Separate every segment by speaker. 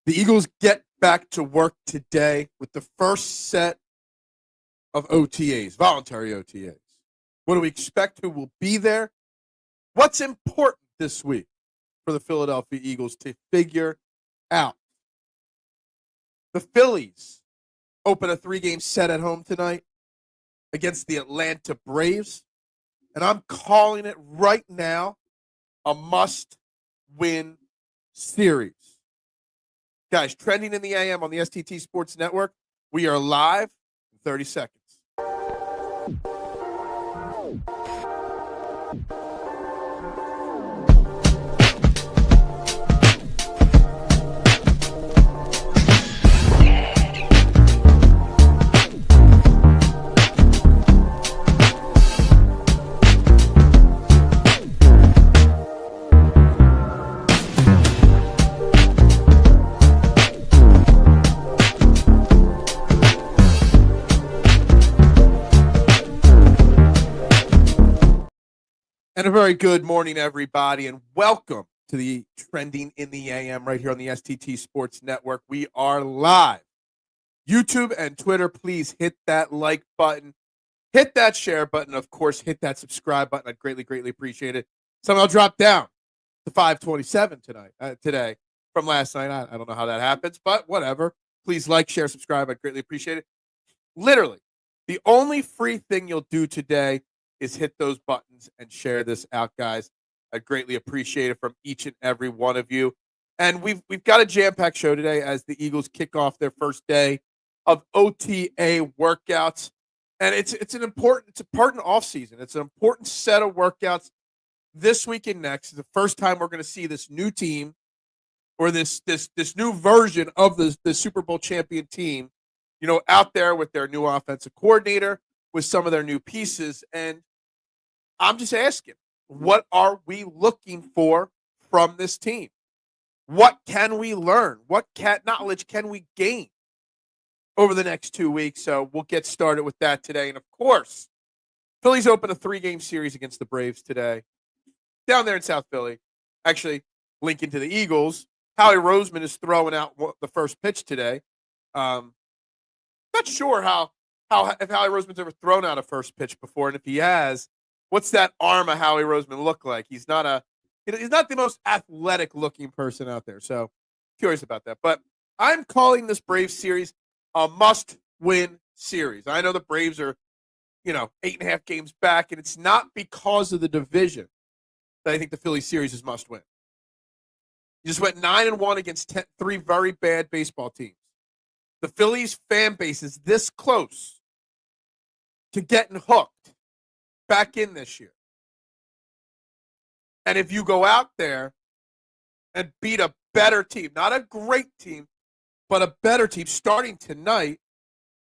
Speaker 1: The Eagles get back to work today with the first set of OTAs, voluntary OTAs. What do we expect? Who will be there? What's important this week for the Philadelphia Eagles to figure out? The Phillies open a 3-game set at home tonight against the Atlanta Braves, and I'm calling it right now a must-win series. Guys, trending in the AM on the STT Sports Network. We are live in 30 seconds. And a very good morning, everybody, and welcome to the Trending in the AM right here on the STT Sports Network. We are live. YouTube and Twitter, please hit that like button, hit that share button, of course, hit that subscribe button. I'd greatly, greatly appreciate it. Somehow dropped down to 527 today from last night. I don't know how that happens, but whatever. Please like, share, subscribe. I'd greatly appreciate it. Literally, the only free thing you'll do today is hit those buttons and share this out, guys. I greatly appreciate it from each and every one of you. And we've got a jam-packed show today as the Eagles kick off their first day of OTA workouts. And it's an important offseason. It's an important set of workouts this week and next. It's the first time we're going to see this new team or this new version of the Super Bowl champion team, out there with their new offensive coordinator, with some of their new pieces. And I'm just asking, what are we looking for from this team? What can we learn? What knowledge can we gain over the next 2 weeks? So we'll get started with that today. And, of course, Phillies open a 3-game series against the Braves today down there in South Philly. Actually, linking to the Eagles, Howie Roseman is throwing out the first pitch today. Not sure if Howie Roseman's ever thrown out a first pitch before, and if he has, what's that arm of Howie Roseman look like? He's not the most athletic looking person out there, so curious about that. But I'm calling this Braves series a must-win series. I know the Braves are, 8.5 games back, and it's not because of the division that I think the Philly series is must-win. You just went 9-1 against 3 very bad baseball teams. The Phillies fan base is this close to getting hooked back in this year. And if you go out there and beat a better team, not a great team, but a better team starting tonight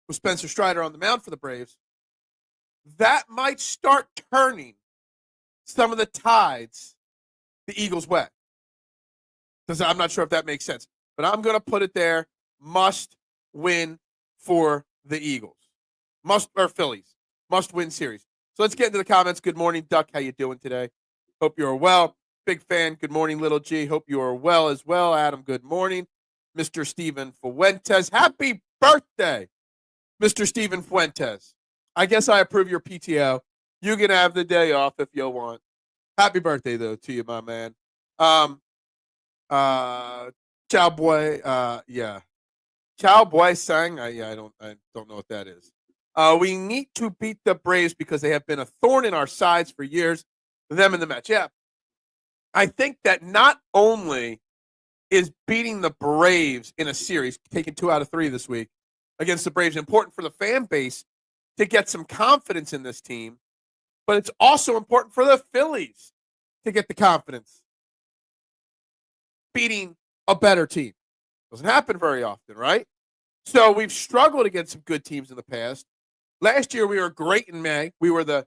Speaker 1: with Spencer Strider on the mound for the Braves, that might start turning some of the tides the Eagles' way. I'm not sure if that makes sense, but I'm going to put it there. Must win for the Eagles. Phillies. Must win series. So let's get into the comments. Good morning, Duck. How you doing today? Hope you're well. Big fan. Good morning, Little G. Hope you are well as well. Adam, good morning. Mr. Steven Fuentes. Happy birthday, Mr. Steven Fuentes. I guess I approve your PTO. You can have the day off if you want. Happy birthday, though, to you, my man. Ciao, boy. Yeah. Cowboy sang. I don't know what that is. We need to beat the Braves because they have been a thorn in our sides for years. Them in the match. Yeah. I think that not only is beating the Braves in a series, taking 2 out of 3 this week against the Braves, important for the fan base to get some confidence in this team, but it's also important for the Phillies to get the confidence. Beating a better team. Doesn't happen very often, right? So we've struggled against some good teams in the past. Last year, we were great in May. We were the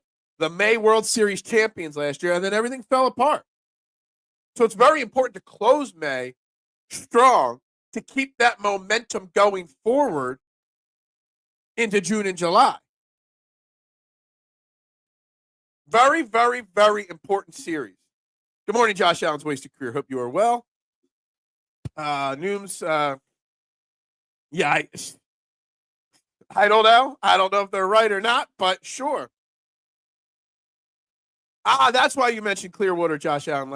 Speaker 1: May World Series champions last year, and then everything fell apart. So it's very important to close May strong to keep that momentum going forward into June and July. Very, very, very important series. Good morning, Josh Allen's Wasted Career. Hope you are well. Nooms, yeah, I don't know. I don't know if they're right or not, but sure. That's why you mentioned Clearwater, Josh Allen,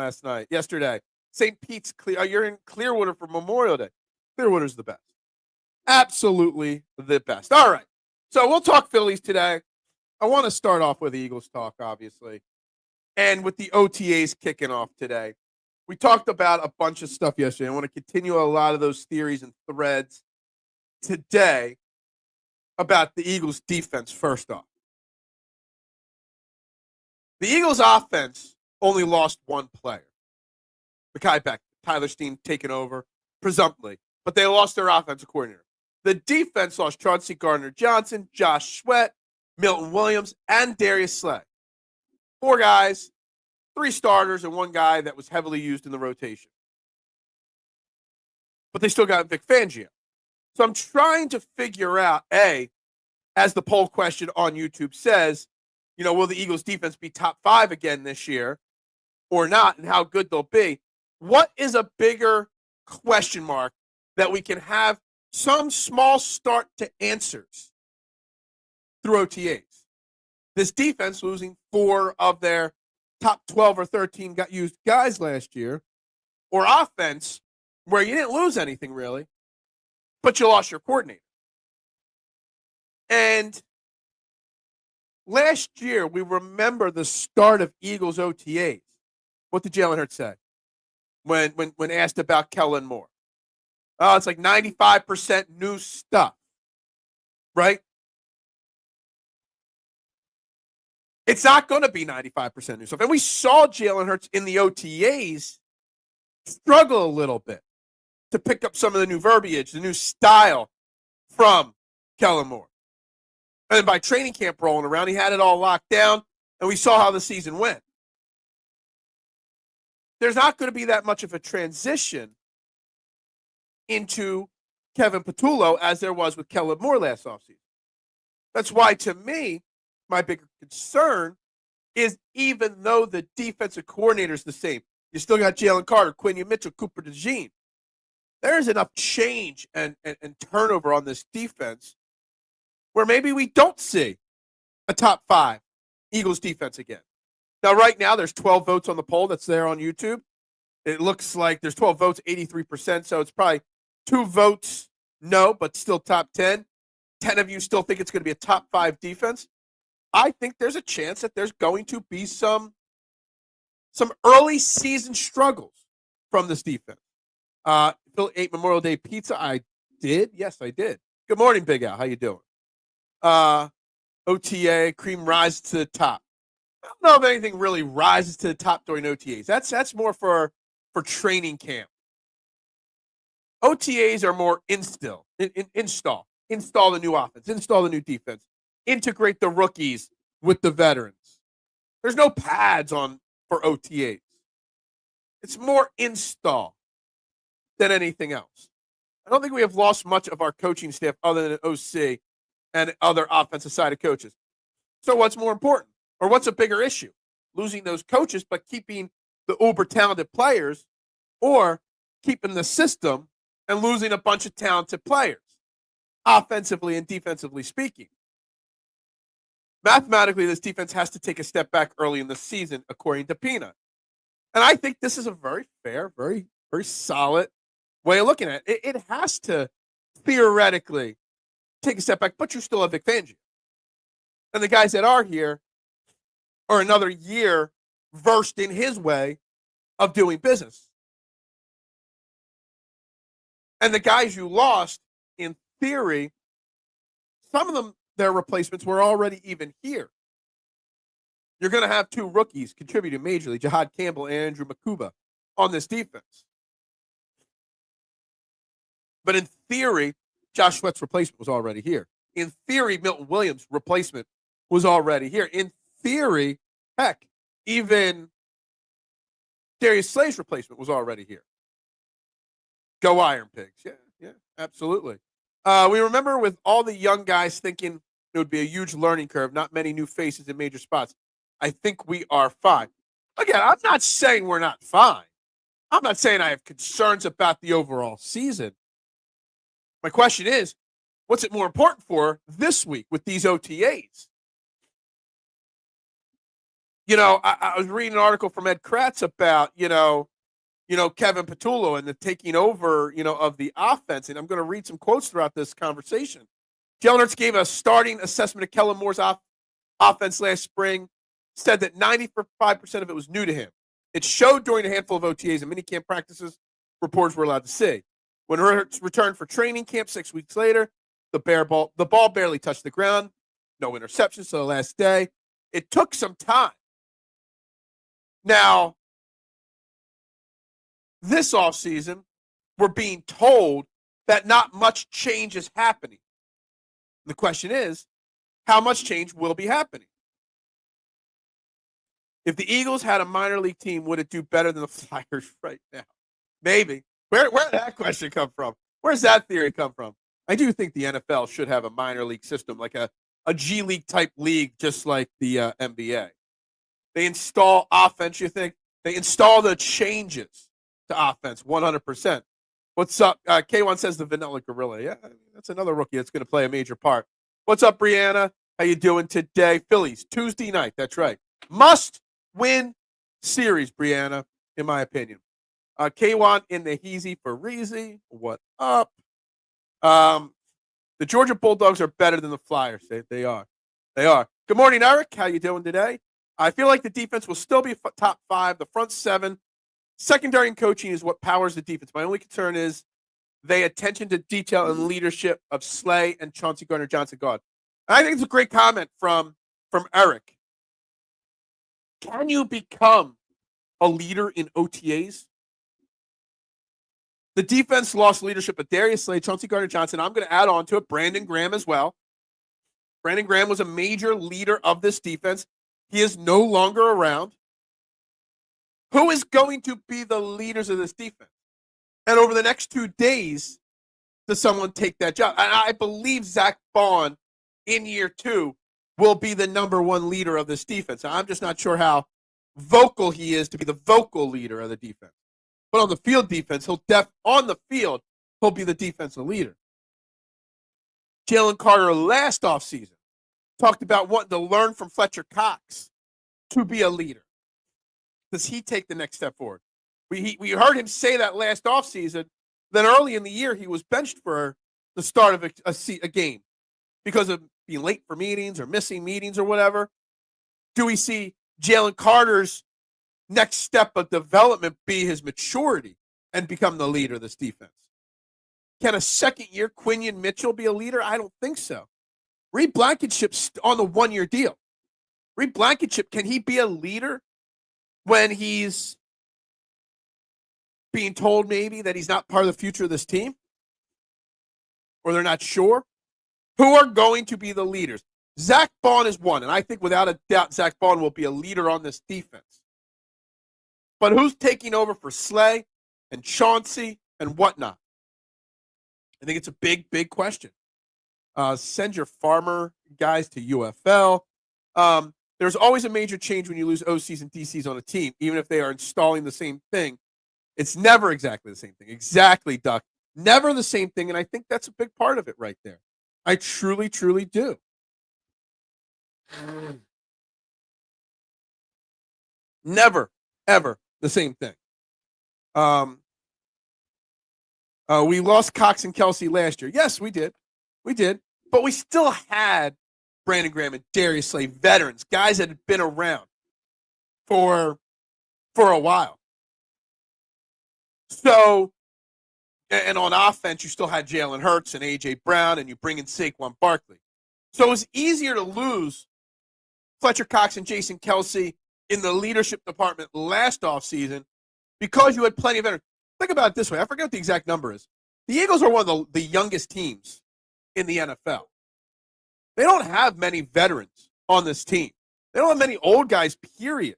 Speaker 1: yesterday. St. Pete's Clear. You're in Clearwater for Memorial Day. Clearwater's the best. Absolutely the best. All right. So we'll talk Phillies today. I want to start off with Eagles talk, obviously, and with the OTAs kicking off today. We talked about a bunch of stuff yesterday. I want to continue a lot of those theories and threads today about the Eagles defense first off. The Eagles offense only lost one player. Mekhi Beck, Tyler Steen taking over, presumptively, but they lost their offensive coordinator. The defense lost Chauncey Gardner-Johnson, Josh Sweat, Milton Williams, and Darius Slay. 4 guys, 3 starters, and 1 guy that was heavily used in the rotation. But they still got Vic Fangio. So I'm trying to figure out, as the poll question on YouTube says, will the Eagles defense be top 5 again this year or not, and how good they'll be? What is a bigger question mark that we can have some small start to answers through OTAs? This defense losing 4 of their top 12 or 13 got used guys last year, or offense where you didn't lose anything really, but you lost your coordinator. And last year, we remember the start of Eagles OTAs. What did Jalen Hurts say when asked about Kellen Moore? Oh, it's like 95% new stuff, right? It's not going to be 95% new stuff. And we saw Jalen Hurts in the OTAs struggle a little bit to pick up some of the new verbiage, the new style from Kellen Moore. And by training camp rolling around, he had it all locked down, and we saw how the season went. There's not going to be that much of a transition into Kevin Patullo as there was with Kellen Moore last offseason. That's why, to me, my bigger concern is even though the defensive coordinator is the same, you still got Jalen Carter, Quinion Mitchell, Cooper DeJean. There is enough change and turnover on this defense where maybe we don't see a top 5 Eagles defense again. Now, right now, there's 12 votes on the poll that's there on YouTube. It looks like there's 12 votes, 83%, so it's probably 2 votes no, but still top 10. 10 of you still think it's going to be a top 5 defense. I think there's a chance that there's going to be some early season struggles from this defense. Phil ate Memorial Day pizza. I did. Yes, I did. Good morning, Big Al. How you doing? OTA, cream rises to the top. I don't know if anything really rises to the top during OTAs. That's more for training camp. OTAs are more install the new offense, install the new defense, integrate the rookies with the veterans. There's no pads for OTAs. It's more install than anything else. I don't think we have lost much of our coaching staff other than OC and other offensive side of coaches. So what's more important, or what's a bigger issue? Losing those coaches but keeping the uber talented players, or keeping the system and losing a bunch of talented players, offensively and defensively speaking? Mathematically, this defense has to take a step back early in the season, according to Pina. And I think this is a very fair, very, very solid way of looking at it. It has to theoretically take a step back, but you still have Vic Fangio. And the guys that are here are another year versed in his way of doing business. And the guys you lost, in theory, some of them, their replacements were already even here. You're going to have 2 rookies contributing majorly, Jahad Campbell and Andrew Makuba, on this defense. But in theory, Josh Sweat's replacement was already here. In theory, Milton Williams' replacement was already here. In theory, heck, even Darius Slay's replacement was already here. Go Iron Pigs. Yeah, absolutely. We remember with all the young guys thinking it would be a huge learning curve, not many new faces in major spots. I think we are fine. Again, I'm not saying we're not fine. I'm not saying I have concerns about the overall season. My question is, what's it more important for this week with these OTAs? I was reading an article from Ed Kratz about, Kevin Patullo and the taking over, of the offense. And I'm going to read some quotes throughout this conversation. Jalen Hurts gave a starting assessment of Kellen Moore's offense last spring, said that 95% of it was new to him. It showed during a handful of OTAs and minicamp practices reporters were allowed to see. When Hurts returned for training camp 6 weeks later, the ball barely touched the ground. No interceptions till the last day. It took some time. Now, this offseason, we're being told that not much change is happening. The question is, how much change will be happening? If the Eagles had a minor league team, would it do better than the Flyers right now? Maybe. Where did that question come from? Where's that theory come from? I do think the NFL should have a minor league system, like a G League type league, just like the NBA. They install offense, you think? They install the changes to offense 100%. What's up? K1 says the Vanilla Gorilla. Yeah, that's another rookie that's going to play a major part. What's up, Brianna? How you doing today? Phillies, Tuesday night. That's right. Must-win series, Brianna, in my opinion. K1 in the Heezy for Reezy. What up? The Georgia Bulldogs are better than the Flyers. They are. They are. Good morning, Eric. How you doing today? I feel like the defense will still be top 5. The front 7, secondary and coaching is what powers the defense. My only concern is the attention to detail and leadership of Slay and Chauncey Gardner-Johnson guard. I think it's a great comment from Eric. Can you become a leader in OTAs? The defense lost leadership of Darius Slay, Chauncey Gardner-Johnson. I'm going to add on to it Brandon Graham as well. Brandon Graham was a major leader of this defense. He is no longer around. Who is going to be the leaders of this defense? And over the next 2 days, does someone take that job? I believe Zach Bond in year 2 will be the number 1 leader of this defense. I'm just not sure how vocal he is to be the vocal leader of the defense. But on the field defense, he'll be the defensive leader. Jalen Carter last offseason talked about wanting to learn from Fletcher Cox to be a leader. Does he take the next step forward? We heard him say that last offseason. Then early in the year, he was benched for the start of a game because of being late for meetings or missing meetings or whatever. Do we see Jalen Carter's next step of development be his maturity and become the leader of this defense? Can a second-year Quinion Mitchell be a leader? I don't think so. Reed Blankenship's on the 1-year deal. Reed Blankenship, can he be a leader when he's being told maybe that he's not part of the future of this team? Or they're not sure? Who are going to be the leaders? Zach Bond is one, and I think without a doubt Zach Bond will be a leader on this defense. But who's taking over for Slay and Chauncey and whatnot? I think it's a big, big question. Send your farmer guys to UFL. There's always a major change when you lose OCs and DCs on a team, even if they are installing the same thing. It's never exactly the same thing. Exactly, Duck. Never the same thing, and I think that's a big part of it right there. I truly, truly do. Never, ever the same thing. We lost Cox and Kelsey last year. Yes, we did. We did. But we still had Brandon Graham and Darius Slay, veterans, guys that had been around for a while. So, and on offense, you still had Jalen Hurts and A.J. Brown, and you bring in Saquon Barkley. So it was easier to lose Fletcher Cox and Jason Kelsey in the leadership department last offseason because you had plenty of veterans. Think about it this way. I forget what the exact number is. The Eagles are one of the youngest teams in the NFL. They don't have many veterans on this team. They don't have many old guys, period,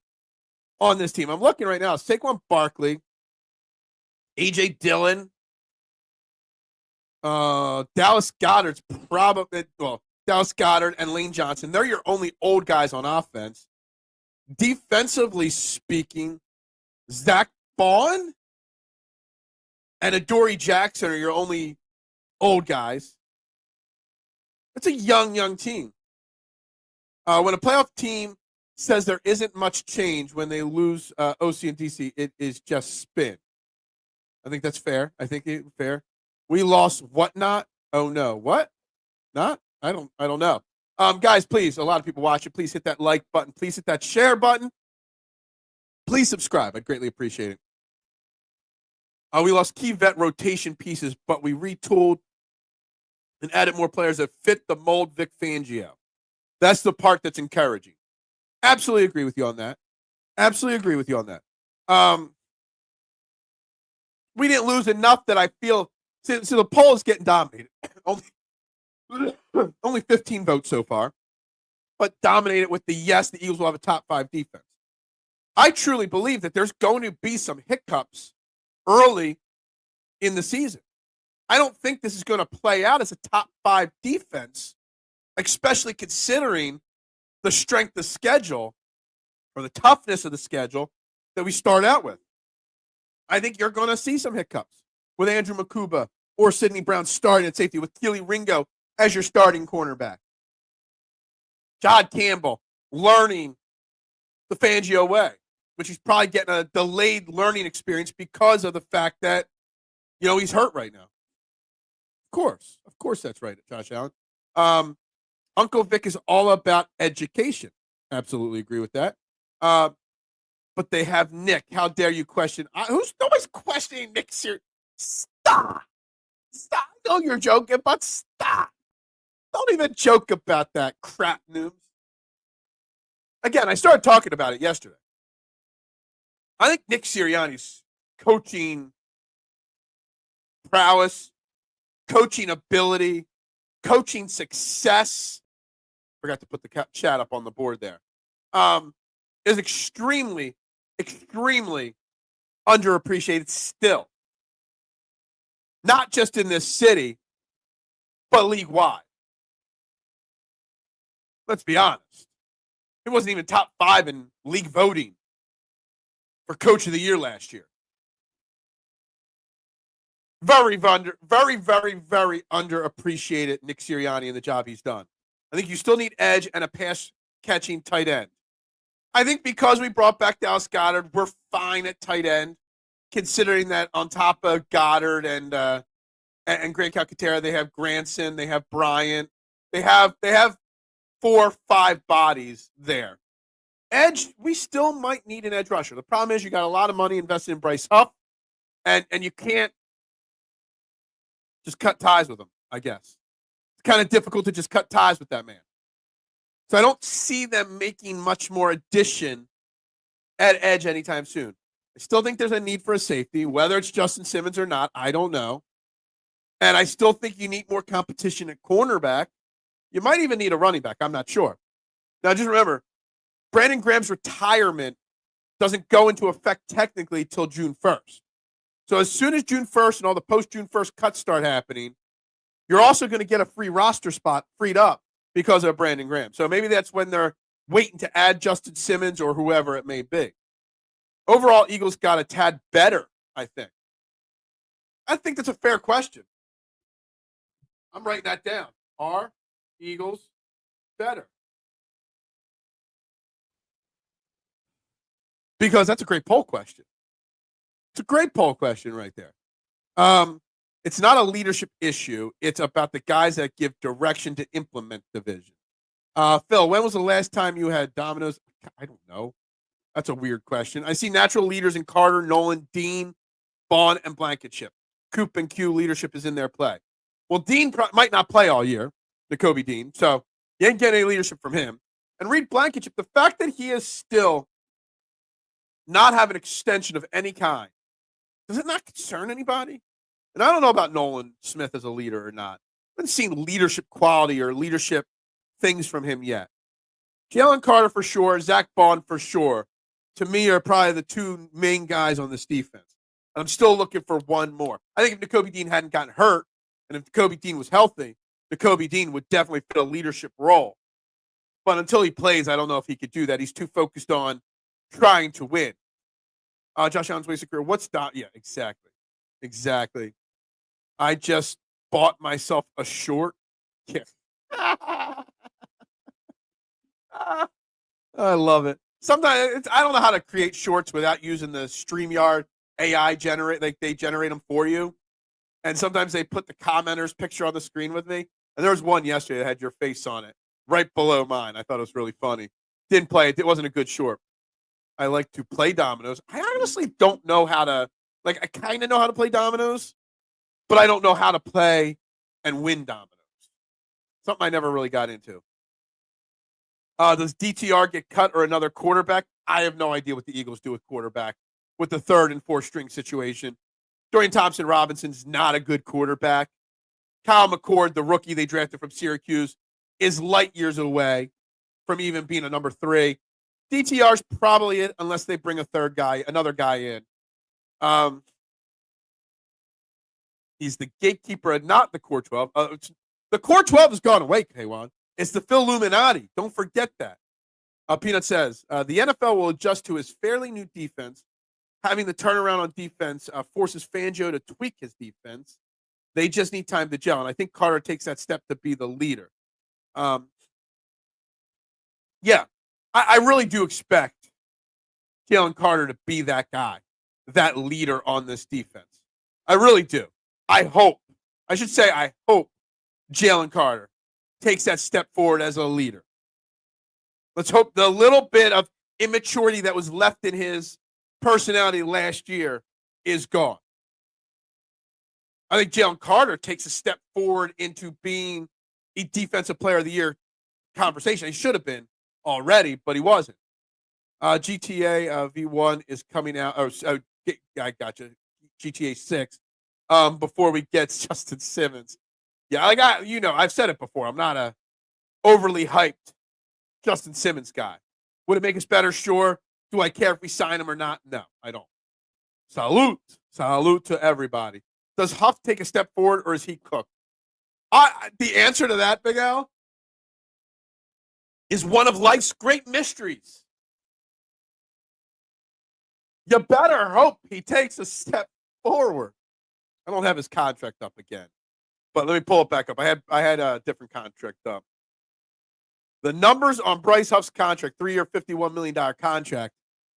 Speaker 1: on this team. I'm looking right now. Saquon Barkley, A.J. Dillon, Dallas Goedert's probably, Dallas Goedert and Lane Johnson. They're your only old guys on offense. Defensively speaking, Zach Bond and Adoree Jackson are your only old guys, it's a young team. When a playoff team says there isn't much change when they lose OC and DC, it is just spin. I think that's fair. I think it's fair. We lost whatnot. Oh no, what? Not? I don't know. Guys, please, a lot of people watch it. Please hit that like button. Please hit that share button. Please subscribe. I'd greatly appreciate it. We lost key vet rotation pieces, but we retooled and added more players that fit the mold Vic Fangio. That's the part that's encouraging. Absolutely agree with you on that. We didn't lose enough that I feel. So the poll is getting dominated. Only 15 votes so far, but dominated with the yes, the Eagles will have a top 5 defense. I truly believe that there's going to be some hiccups early in the season. I don't think this is going to play out as a top 5 defense, especially considering the strength of schedule or the toughness of the schedule that we start out with. I think you're going to see some hiccups with Andrew Makuba or Sidney Brown starting at safety, with Keely Ringo as your starting cornerback. John Campbell learning the Fangio way, which he's probably getting a delayed learning experience because of the fact that, he's hurt right now. Of course that's right, Josh Allen. Uncle Vic is all about education. Absolutely agree with that. But they have Nick. How dare you question? Nobody's questioning Nick here. Stop. I know you're joking, but stop. Don't even joke about that crap news. Again, I started talking about it yesterday. I think Nick Sirianni's coaching prowess, coaching ability, coaching success, forgot to put the chat up on the board there, is extremely, extremely underappreciated still. Not just in this city, but league-wide. Let's be honest. He wasn't even top 5 in league voting for Coach of the Year last year. Very, very, very, very underappreciated Nick Sirianni and the job he's done. I think you still need edge and a pass-catching tight end. I think because we brought back Dallas Goedert, we're fine at tight end, considering that on top of Goddard and Grant Calcaterra, they have Granson, they have Bryant, they have 4 or 5 bodies there. Edge, we still might need an edge rusher. The problem is you got a lot of money invested in Bryce Huff, and you can't just cut ties with him, I guess. It's kind of difficult to just cut ties with that man. So I don't see them making much more addition at edge anytime soon. I still think there's a need for a safety, whether it's Justin Simmons or not, I don't know. And I still think you need more competition at cornerback. You might even need a running back. I'm not sure. Now, just remember, Brandon Graham's retirement doesn't go into effect technically till June 1st. So as soon as June 1st and all the post-June 1st cuts start happening, you're also going to get a free roster spot freed up because of Brandon Graham. So maybe that's when they're waiting to add Justin Simmons or whoever it may be. Overall, Eagles got a tad better, I think. I think that's a fair question. I'm writing that down. Are Eagles better? Because that's a great poll question. It's a great poll question right there. It's not a leadership issue. It's about the guys that give direction to implement the vision. Phil, when was the last time you had dominoes? I don't know. That's a weird question. I see natural leaders in Carter, Nolan, Dean, Bond, and Blankenship. Coop and Q leadership is in their play. Well, Dean might not play all year, Nakobe Dean, so you ain't getting any leadership from him. And Reed Blankenship, the fact that he is still not have an extension of any kind, does it not concern anybody? And I don't know about Nolan Smith as a leader or not. I haven't seen leadership quality or leadership things from him yet. Jalen Carter for sure, Zach Bond for sure, to me are probably the 2 main guys on this defense. I'm still looking for one more. I think if Nakobe Dean hadn't gotten hurt, and if Nakobe Dean was healthy, Nakobe Dean would definitely fit a leadership role. But until he plays, I don't know if he could do that. He's too focused on trying to win. Josh Allen's wasted career. What's that? Yeah, exactly. Exactly. I just bought myself a short. Yeah. I love it. Sometimes I don't know how to create shorts without using the StreamYard AI generate. Like they generate them for you, and sometimes they put the commenter's picture on the screen with me. And there was one yesterday that had your face on it, right below mine. I thought it was really funny. Didn't play it. It wasn't a good short. I like to play dominoes. I honestly don't know how to. Like I kind of know how to play dominoes, but I don't know how to play and win dominoes. Something I never really got into. Does DTR get cut or another quarterback? I have no idea what the Eagles do with quarterback with the third and fourth string situation. Dorian Thompson-Robinson's not a good quarterback. Kyle McCord, the rookie they drafted from Syracuse, is light years away from even being a number 3. DTR's probably it unless they bring another guy in. He's the gatekeeper and not the core 12. The core 12 has gone away, Kwan. It's the Phil Illuminati. Don't forget that. Peanut says, the NFL will adjust to his fairly new defense. Having the turnaround on defense forces Fangio to tweak his defense. They just need time to gel. And I think Carter takes that step to be the leader. Yeah, I really do expect Jalen Carter to be that guy, that leader on this defense. I really do. I hope Jalen Carter takes that step forward as a leader. Let's hope the little bit of immaturity that was left in his personality last year is gone. I think Jalen Carter takes a step forward into being a defensive player of the year conversation. He should have been already, but he wasn't. GTA V1 is coming out. I got you. GTA 6. Before we get Justin Simmons. Yeah, I've said it before. I'm not a overly hyped Justin Simmons guy. Would it make us better? Sure. Do I care if we sign him or not? No, I don't. Salute to everybody. Does Huff take a step forward or is he cooked? The answer to that, Big Al, is one of life's great mysteries. You better hope he takes a step forward. I don't have his contract up again, but let me pull it back up. I had a different contract up. The numbers on Bryce Huff's contract, 3-year, $51 million contract.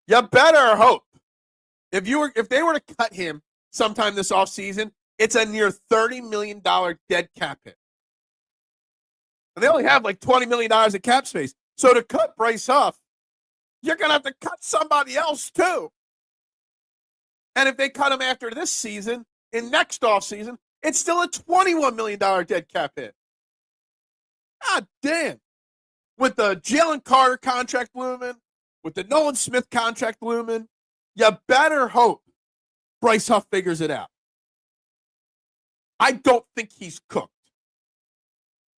Speaker 1: You better hope. If they were to cut him sometime this offseason, it's a near $30 million dead cap hit. And they only have like $20 million in cap space. So to cut Bryce Huff, you're going to have to cut somebody else too. And if they cut him after this season, in next offseason, it's still a $21 million dead cap hit. God damn. With the Jalen Carter contract looming, with the Nolan Smith contract looming, you better hope Bryce Huff figures it out. I don't think he's cooked.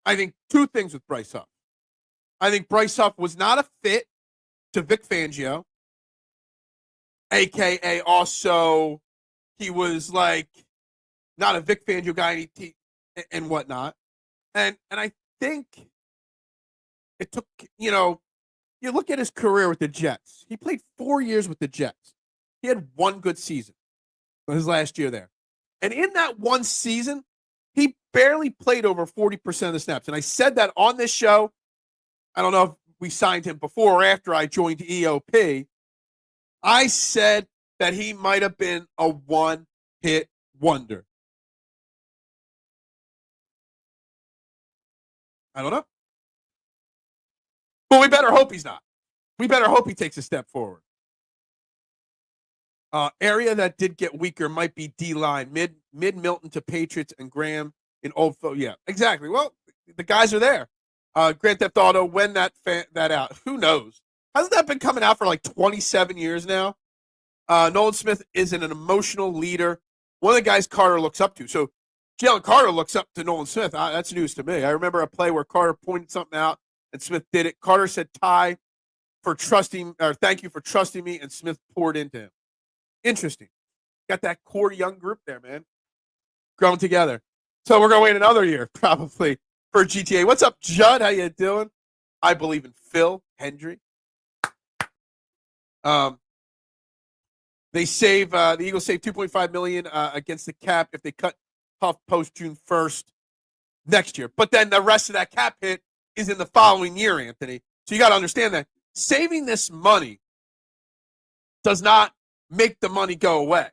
Speaker 1: I think two things with Bryce Huff. I think Bryce Huff was not a fit to Vic Fangio, a.k.a. also he was like not a Vic Fangio guy and whatnot. And I think it took, you look at his career with the Jets. He played 4 years with the Jets. He had one good season his last year there. And in that one season, he barely played over 40% of the snaps. And I said that on this show. I don't know if we signed him before or after I joined EOP. I said that he might have been a one-hit wonder. I don't know. But we better hope he's not. We better hope he takes a step forward. Area that did get weaker might be D-line. Mid Milton to Patriots and Graham in Old Phil. Yeah, exactly. Well, the guys are there. Grand Theft Auto, when that out? Who knows? Hasn't that been coming out for like 27 years now? Nolan Smith is an emotional leader. One of the guys Carter looks up to. So Jalen Carter looks up to Nolan Smith. That's news to me. I remember a play where Carter pointed something out and Smith did it. Carter said, thank you for trusting me, and Smith poured into him. Interesting. Got that core young group there, man. Growing together. So we're going to wait another year, probably, for GTA. What's up, Judd? How you doing? I believe in Phil Hendry. They save the Eagles save $2.5 million against the cap if they cut Huff post June 1st next year. But then the rest of that cap hit is in the following year, Anthony. So you got to understand that saving this money does not make the money go away.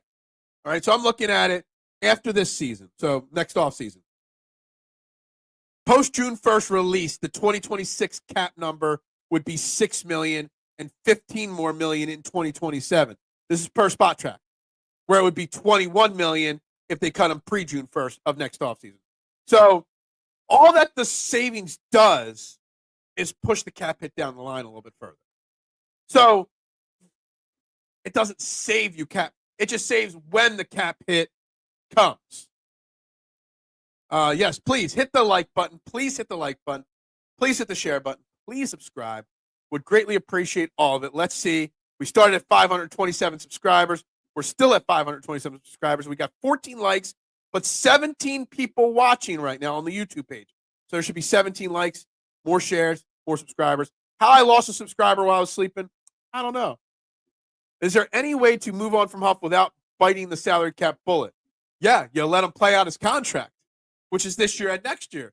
Speaker 1: All right, so I'm looking at it after this season, so next offseason. Post June 1st release, the 2026 cap number would be $6 million and $15 more million in 2027. This is per spot track, where it would be $21 million if they cut him pre-June 1st of next offseason. So all that the savings does is push the cap hit down the line a little bit further. So it doesn't save you cap. It just saves when the cap hit comes. Yes, please hit the like button. Please hit the like button. Please hit the share button. Please subscribe. Would greatly appreciate all of it. Let's see. We started at 527 subscribers. We're still at 527 subscribers. We got 14 likes, but 17 people watching right now on the YouTube page. So there should be 17 likes, more shares, more subscribers. How I lost a subscriber while I was sleeping, I don't know. Is there any way to move on from Huff without biting the salary cap bullet? Yeah, you let him play out his contract, which is this year and next year.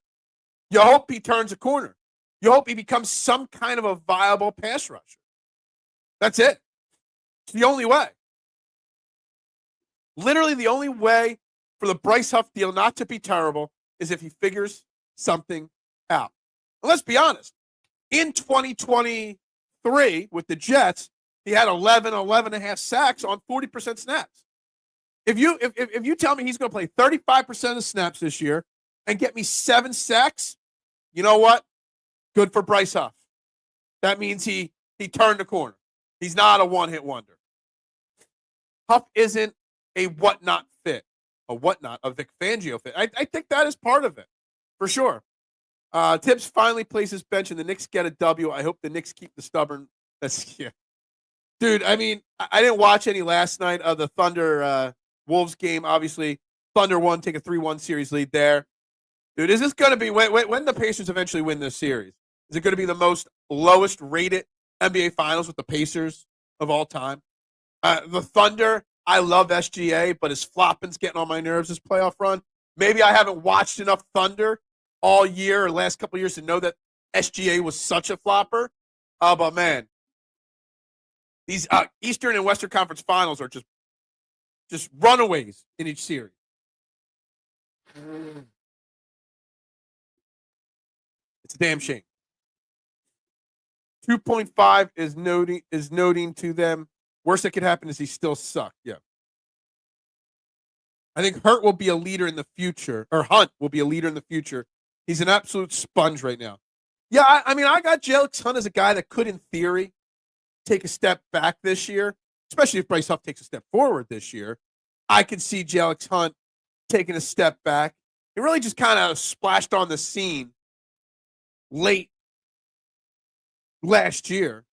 Speaker 1: You hope he turns a corner. You hope he becomes some kind of a viable pass rusher. That's it. It's the only way. Literally the only way for the Bryce Huff deal not to be terrible is if he figures something out. And let's be honest. In 2023 with the Jets, he had 11 and a half sacks on 40% snaps. If you tell me he's going to play 35% of snaps this year and get me 7 sacks, you know what? Good for Bryce Huff. That means he turned the corner. He's not a one-hit wonder. Huff isn't a whatnot fit, a Vic Fangio fit. I think that is part of it, for sure. Tibbs finally plays his bench and the Knicks get a W. I hope the Knicks keep the stubborn. Yeah. Dude, I mean, I didn't watch any last night of the Thunder Wolves game. Obviously, Thunder won, take a 3-1 series lead there. Dude, is this going to be when the Pacers eventually win this series? Is it going to be the most lowest rated NBA Finals with the Pacers of all time? The Thunder, I love SGA, but his flopping's getting on my nerves this playoff run. Maybe I haven't watched enough Thunder all year or last couple of years to know that SGA was such a flopper. But man, these Eastern and Western Conference Finals are just runaways in each series. It's a damn shame. 2.5 is noting to them. Worst that could happen is he still sucked. Yeah. I think Hurt will be a leader in the future, or Hunt will be a leader in the future. He's an absolute sponge right now. Yeah, I mean, I got Jalen Hunt as a guy that could, in theory, take a step back this year, especially if Bryce Huff takes a step forward this year. I could see Jalen Hunt taking a step back. He really just kind of splashed on the scene late last year.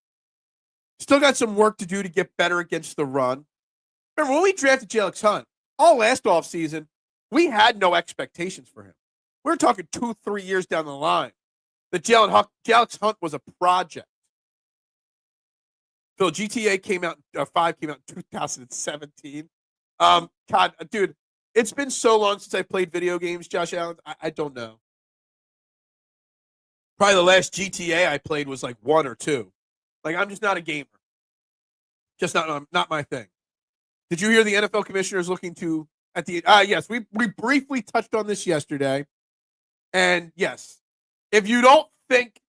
Speaker 1: Still got some work to do to get better against the run. Remember, when we drafted Jalen Hunt, all last offseason, we had no expectations for him. We were talking 2-3 years down the line that Jalen Hunt was a project. Phil, GTA came out, 5 came out in 2017. God, dude, it's been so long since I played video games, Josh Allen. I don't know. Probably the last GTA I played was like 1 or 2. Like, I'm just not a gamer. Just not my thing. Did you hear the NFL commissioners looking to at the yes, we briefly touched on this yesterday. And yes, if you don't think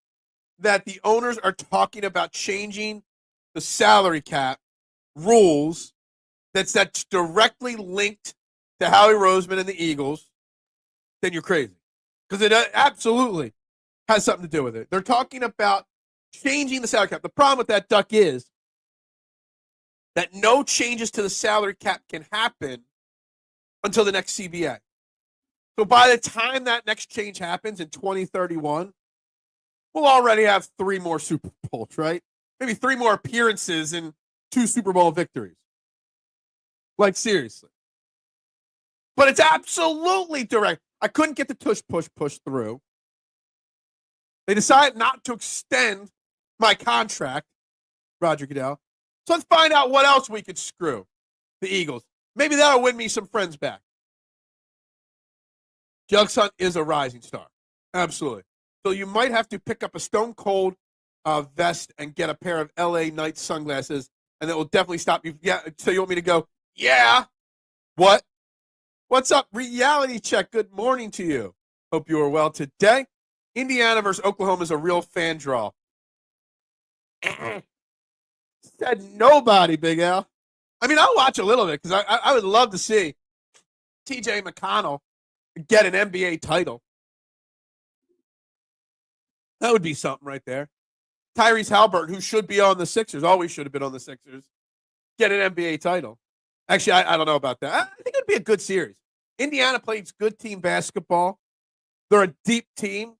Speaker 1: that the owners are talking about changing the salary cap rules that's directly linked to Howie Roseman and the Eagles, then you're crazy. Because it absolutely has something to do with it. They're talking about changing the salary cap. The problem with that, Duck, is that no changes to the salary cap can happen until the next CBA. So by the time that next change happens in 2031, we'll already have 3 more Super Bowls, right? Maybe 3 more appearances and 2 Super Bowl victories. Like, seriously. But it's absolutely direct. I couldn't get the push through. They decided not to extend my contract, Roger Goodell. So let's find out what else we could screw. the Eagles. Maybe that'll win me some friends back. Jug Hunt is a rising star. Absolutely. So you might have to pick up a Stone Cold vest and get a pair of LA Knights sunglasses, and that will definitely stop you. Yeah. So you want me to go, yeah. What? What's up? Reality check. Good morning to you. Hope you are well today. Indiana versus Oklahoma is a real fan draw. Said nobody, Big Al. I mean, I'll watch a little bit because I would love to see TJ McConnell get an NBA title. That would be something right there. Tyrese Halliburton, who should be on the Sixers, always should have been on the Sixers, get an NBA title. Actually, I don't know about that. I think it would be a good series. Indiana plays good team basketball. They're a deep team.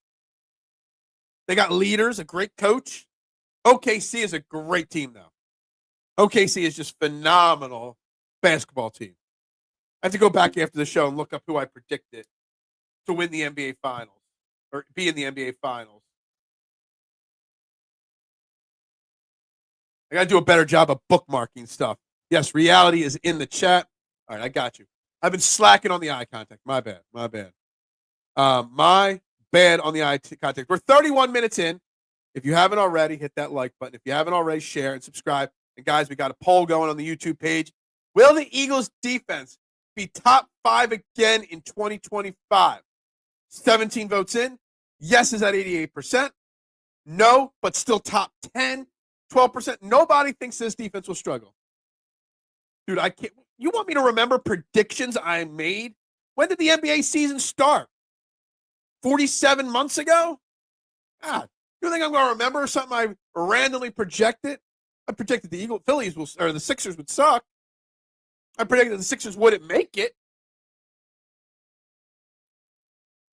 Speaker 1: They got leaders, a great coach. OKC is a great team, though. OKC is just phenomenal basketball team. I have to go back after the show and look up who I predicted to win the NBA Finals or be in the NBA Finals. I got to do a better job of bookmarking stuff. Yes, reality is in the chat. All right, I got you. I've been slacking on the eye contact. My bad. My bad on the eye contact. We're 31 minutes in. If you haven't already, hit that like button. If you haven't already, share and subscribe. And guys, we got a poll going on the YouTube page. Will the Eagles defense be top 5 again in 2025? 17 votes in. Yes is at 88%. No, but still top 10. 12%. Nobody thinks this defense will struggle. Dude, I can't. You want me to remember predictions I made? When did the NBA season start? 47 months ago? God, you think I'm going to remember something I randomly projected? I predicted the Phillies or the Sixers would suck. I predicted the Sixers wouldn't make it.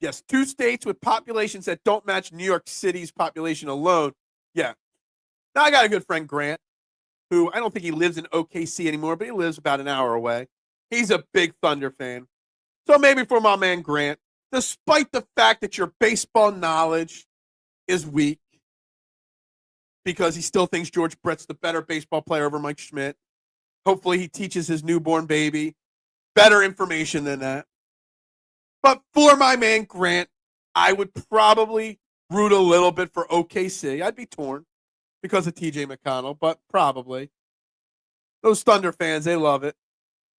Speaker 1: Yes, 2 states with populations that don't match New York City's population alone. Yeah. Now I got a good friend, Grant, who I don't think he lives in OKC anymore, but he lives about an hour away. He's a big Thunder fan. So maybe for my man Grant, despite the fact that your baseball knowledge is weak, because he still thinks George Brett's the better baseball player over Mike Schmidt. Hopefully he teaches his newborn baby better information than that. But for my man Grant, I would probably root a little bit for OKC. I'd be torn because of TJ McConnell, but probably. Those Thunder fans, they love it.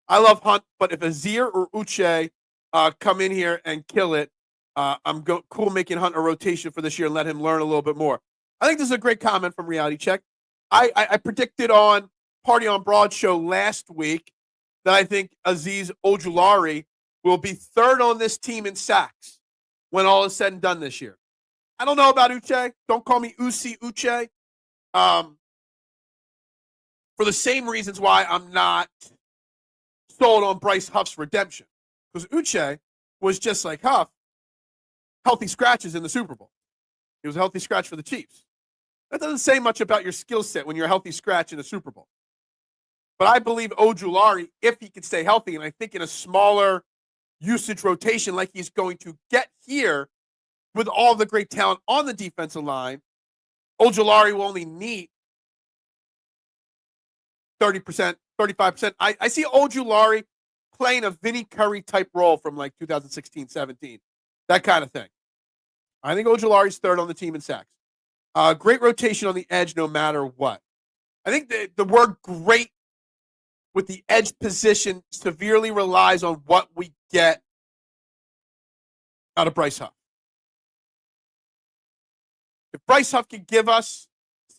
Speaker 1: I love Hunt, but if Azir or Uche come in here and kill it, I'm cool making Hunt a rotation for this year and let him learn a little bit more. I think this is a great comment from Reality Check. I predicted on Party on Broad show last week that I think Azeez Ojulari will be 3rd on this team in sacks when all is said and done this year. I don't know about Uche. Don't call me Uche. For the same reasons why I'm not sold on Bryce Huff's redemption. Because Uche was just like Huff, healthy scratches in the Super Bowl. He was a healthy scratch for the Chiefs. That doesn't say much about your skill set when you're a healthy scratch in the Super Bowl. But I believe Ojulari, if he can stay healthy, and I think in a smaller usage rotation like he's going to get here with all the great talent on the defensive line, Ojulari will only need 30%, 35%. I see Ojulari playing a Vinny Curry type role from like 2016, 17. That kind of thing. I think Ojulari's 3rd on the team in sacks. Great rotation on the edge no matter what. I think the word great with the edge position severely relies on what we get out of Bryce Huff. If Bryce Huff can give us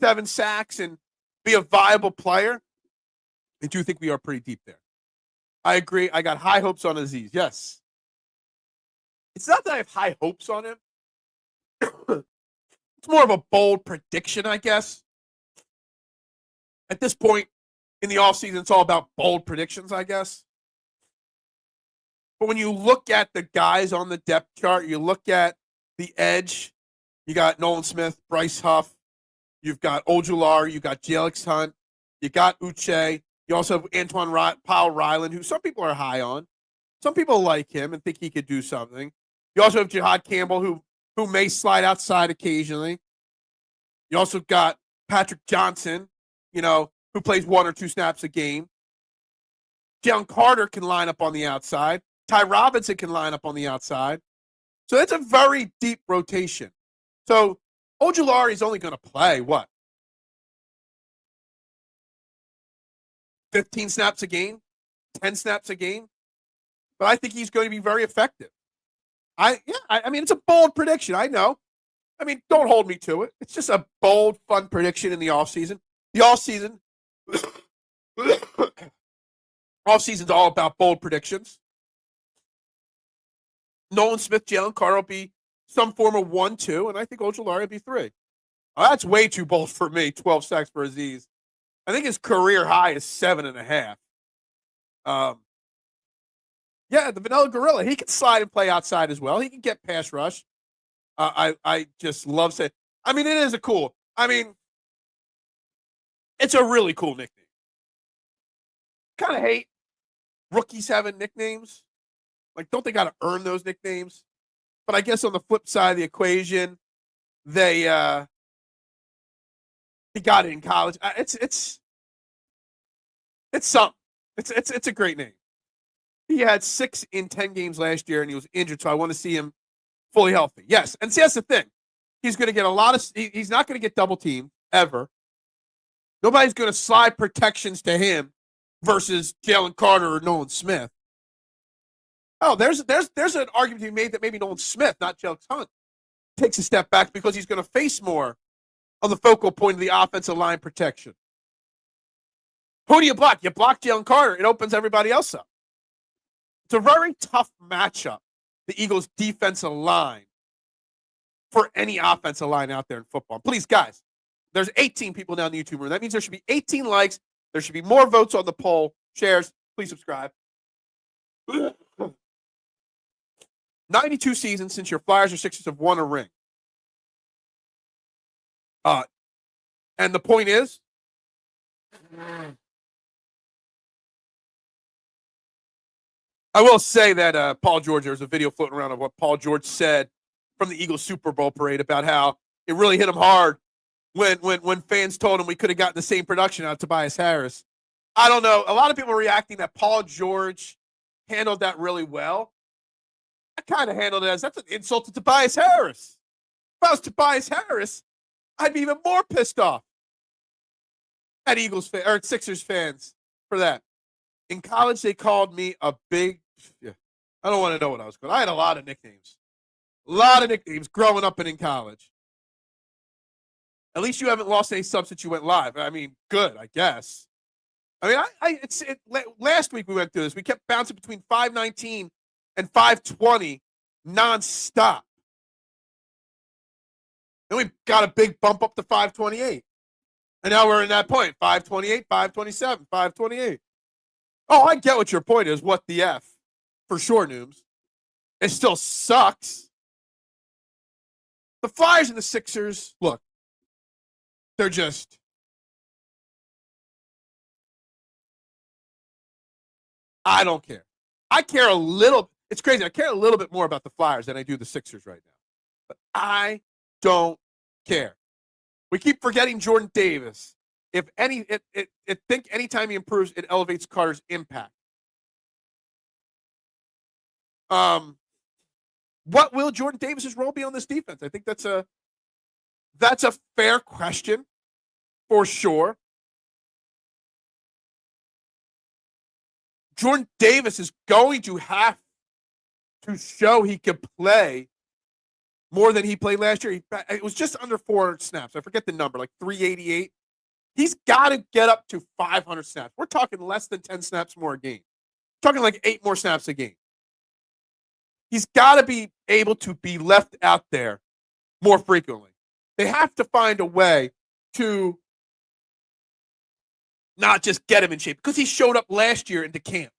Speaker 1: 7 sacks and be a viable player, I do think we are pretty deep there. I agree. I got high hopes on Azeez. Yes. It's not that I have high hopes on him. It's more of a bold prediction, I guess. At this point in the offseason, it's all about bold predictions, I guess. But when you look at the guys on the depth chart, you look at the edge, you got Nolan Smith, Bryce Huff, you've got Ojulari, you got Jalix Hunt, you got Uche, you also have Antoine Powell Ryland, who some people are high on. Some people like him and think he could do something. You also have Jihad Campbell, who may slide outside occasionally. You also got Patrick Johnson, who plays 1 or 2 snaps a game. Jalen Carter can line up on the outside. Ty Robinson can line up on the outside. So that's a very deep rotation. So Ojulari is only going to play, what, 15 snaps a game, 10 snaps a game? But I think he's going to be very effective. I mean, it's a bold prediction. I know. I mean, don't hold me to it. It's just a bold, fun prediction in the offseason. The offseason, offseason's all about bold predictions. Nolan Smith, Jalen Carter will be some form of 1-2, and I think Ojulari will be 3. Oh, that's way too bold for me, 12 sacks for Aziz. I think his career high is 7.5. Yeah, the Vanilla Gorilla, he can slide and play outside as well. He can get pass rush. I just love saying. I mean, it is a cool. I mean, it's a really cool nickname. Kind of hate rookies having nicknames. Like, don't they got to earn those nicknames? But I guess on the flip side of the equation, he got it in college. It's something. It's a great name. He had 6 in 10 games last year, and he was injured, so I want to see him fully healthy. Yes, and see, that's the thing. He's going to get a lot of. He's not going to get double teamed ever. Nobody's going to slide protections to him versus Jalen Carter or Nolan Smith. Oh, there's an argument to be made that maybe Nolan Smith, not Jalen Hunt, takes a step back because he's going to face more on the focal point of the offensive line protection. Who do you block? You block Jalen Carter. It opens everybody else up. It's a very tough matchup, the Eagles' defensive line, for any offensive line out there in football. Please, guys, there's 18 people now in the YouTube room. That means there should be 18 likes. There should be more votes on the poll. Shares. Please subscribe. 92 seasons since your Flyers or Sixers have won a ring. And the point is, I will say that Paul George, there was a video floating around of what Paul George said from the Eagles Super Bowl parade about how it really hit him hard when fans told him we could have gotten the same production out of Tobias Harris. I don't know. A lot of people are reacting that Paul George handled that really well. I kind of handled it as that's an insult to Tobias Harris. If I was Tobias Harris, I'd be even more pissed off at Sixers fans for that. In college, they called me a big. Yeah, I don't want to know what I was called. I had a lot of nicknames. A lot of nicknames growing up and in college. At least you haven't lost any subs since you went live. I mean, good, I guess. I mean, last week we went through this. We kept bouncing between 519 and 520 nonstop. Then we got a big bump up to 528. And now we're in that point, 528, 527, 528. Oh, I get what your point is. What the F? For sure, Noobs. It still sucks. The Flyers and the Sixers, look, they're just. I don't care. I care a little. It's crazy. I care a little bit more about the Flyers than I do the Sixers right now. But I don't care. We keep forgetting Jordan Davis. If think anytime he improves, it elevates Carter's impact. What will Jordan Davis's role be on this defense? I think that's a fair question, for sure. Jordan Davis is going to have to show he can play more than he played last year. It was just under 400 snaps. I forget the number, like 388. He's got to get up to 500 snaps. We're talking less than 10 snaps more a game. We're talking like 8 more snaps a game. He's got to be able to be left out there more frequently. They have to find a way to not just get him in shape, because he showed up last year into camp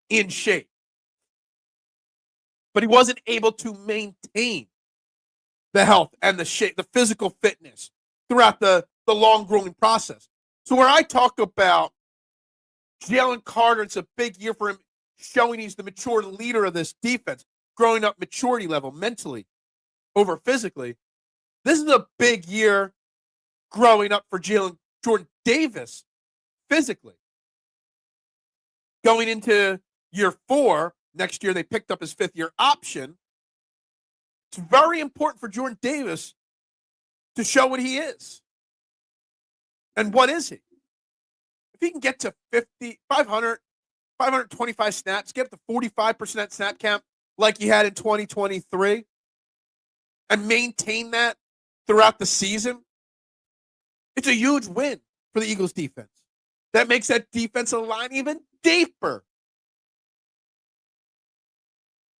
Speaker 1: in shape. But he wasn't able to maintain the health and the shape, the physical fitness throughout the long growing process. So where I talk about Jalen Carter, it's a big year for him, showing he's the mature leader of this defense, growing up maturity level mentally over physically. This is a big year growing up for Jordan Davis physically. Going into year 4, next year they picked up his 5th-year option. It's very important for Jordan Davis to show what he is. And what is he? If he can get to 525 snaps, get up to 45% snap count like he had in 2023, and maintain that throughout the season, it's a huge win for the Eagles defense. That makes that defensive line even deeper.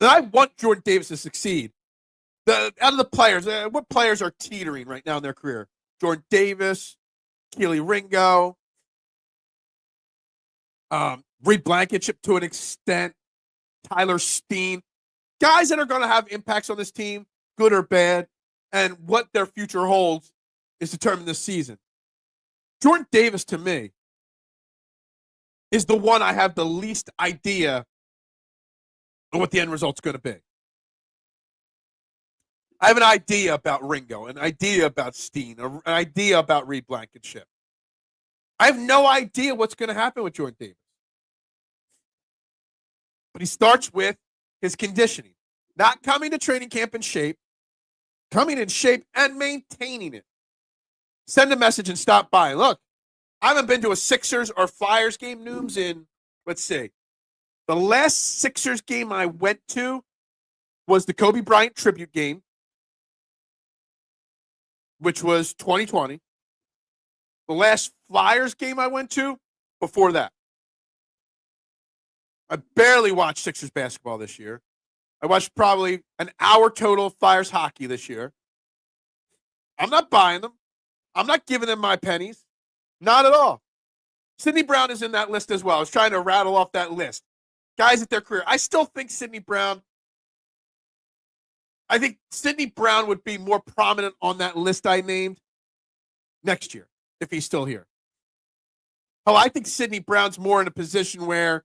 Speaker 1: And I want Jordan Davis to succeed. Out of the players, what players are teetering right now in their career? Jordan Davis, Keely Ringo, Reed Blankenship to an extent, Tyler Steen. Guys that are going to have impacts on this team, good or bad, and what their future holds is determined this season. Jordan Davis, to me, is the one I have the least idea of what the end result's going to be. I have an idea about Ringo, an idea about Steen, an idea about Reed Blankenship. I have no idea what's going to happen with Jordan Davis. But he starts with his conditioning. Not coming to training camp in shape, coming in shape and maintaining it. Send a message and stop by. Look, I haven't been to a Sixers or Flyers game, Nooms, in, let's see. The last Sixers game I went to was the Kobe Bryant tribute game, which was 2020. The last Flyers game I went to before that. I barely watched Sixers basketball this year. I watched probably an hour total of Flyers hockey this year. I'm not buying them. I'm not giving them my pennies. Not at all. Sidney Brown is in that list as well. I was trying to rattle off that list. Guys at their career. I still think Sidney Brown would be more prominent on that list I named next year if he's still here. Oh, I think Sidney Brown's more in a position where,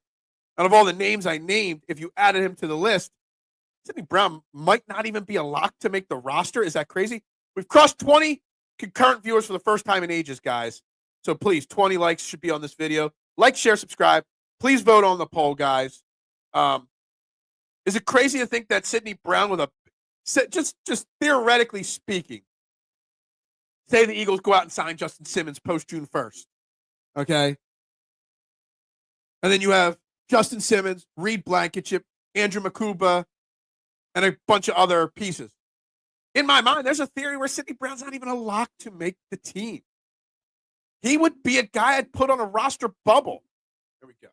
Speaker 1: out of all the names I named, if you added him to the list, Sidney Brown might not even be a lock to make the roster. Is that crazy? We've crossed 20 concurrent viewers for the first time in ages, guys. So please, 20 likes should be on this video. Like, share, subscribe. Please vote on the poll, guys. Is it crazy to think that Sidney Brown, with just theoretically speaking, say the Eagles go out and sign Justin Simmons post June 1st, okay? And then you have Justin Simmons, Reed Blankenship, Andrew Makuba, and a bunch of other pieces. In my mind, there's a theory where Sidney Brown's not even a lock to make the team. He would be a guy I'd put on a roster bubble. There we go.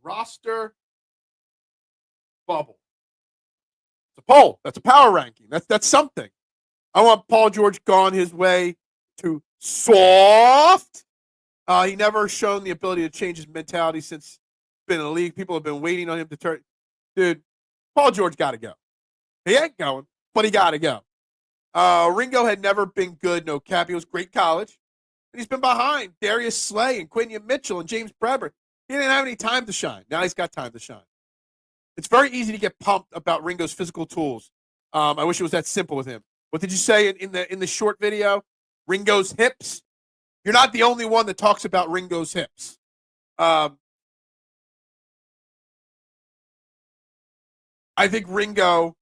Speaker 1: Roster bubble. It's a poll. That's a power ranking. That's something. I want Paul George gone his way to soft. He never shown the ability to change his mentality since he's been in the league. People have been waiting on him to turn. Dude, Paul George got to go. He ain't going, but he got to go. Ringo had never been good, no cap. He was great college. And he's been behind Darius Slay and Quinion Mitchell and James Breber. He didn't have any time to shine. Now he's got time to shine. It's very easy to get pumped about Ringo's physical tools. I wish it was that simple with him. What did you say in the short video? Ringo's hips? You're not the only one that talks about Ringo's hips. I think Ringo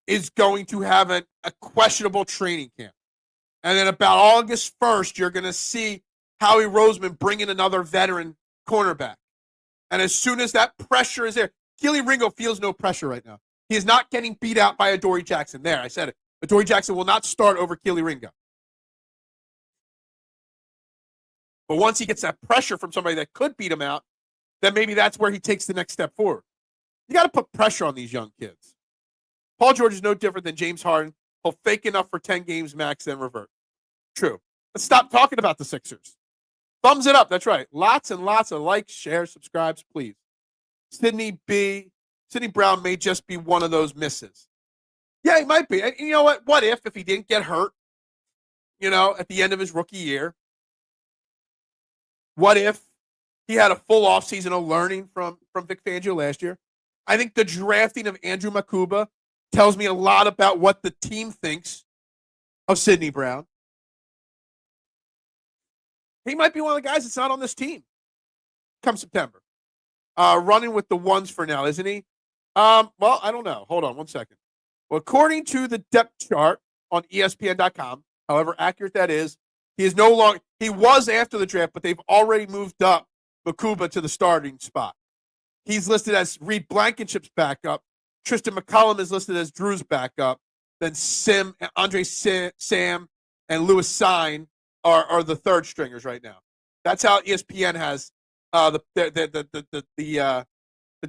Speaker 1: is going to have a questionable training camp. And then about August 1st, you're going to see Howie Roseman bring in another veteran cornerback. And as soon as that pressure is there, Keely Ringo feels no pressure right now. He is not getting beat out by Adoree Jackson. There, I said it. Adoree Jackson will not start over Keely Ringo. But once he gets that pressure from somebody that could beat him out, then maybe that's where he takes the next step forward. You got to put pressure on these young kids. Paul George is no different than James Harden. He'll fake enough for 10 games max, then revert. True. Let's stop talking about the Sixers. Thumbs it up. That's right. Lots and lots of likes, shares, subscribes, please. Sidney Brown may just be one of those misses. Yeah, he might be. And you know what? What if he didn't get hurt, at the end of his rookie year? What if he had a full offseason of learning from Vic Fangio last year? I think the drafting of Andrew Makuba tells me a lot about what the team thinks of Sidney Brown. He might be one of the guys that's not on this team. come September. Running with the ones for now, isn't he? Well, I don't know. Hold on one second. Well, according to the depth chart on ESPN.com, however accurate that is, he is no longer. He was after the draft, but they've already moved up Makuba to the starting spot. He's listed as Reed Blankenship's backup. Tristan McCollum is listed as Drew's backup. Then Sam, and Lewis Sign are the third stringers right now. That's how ESPN has the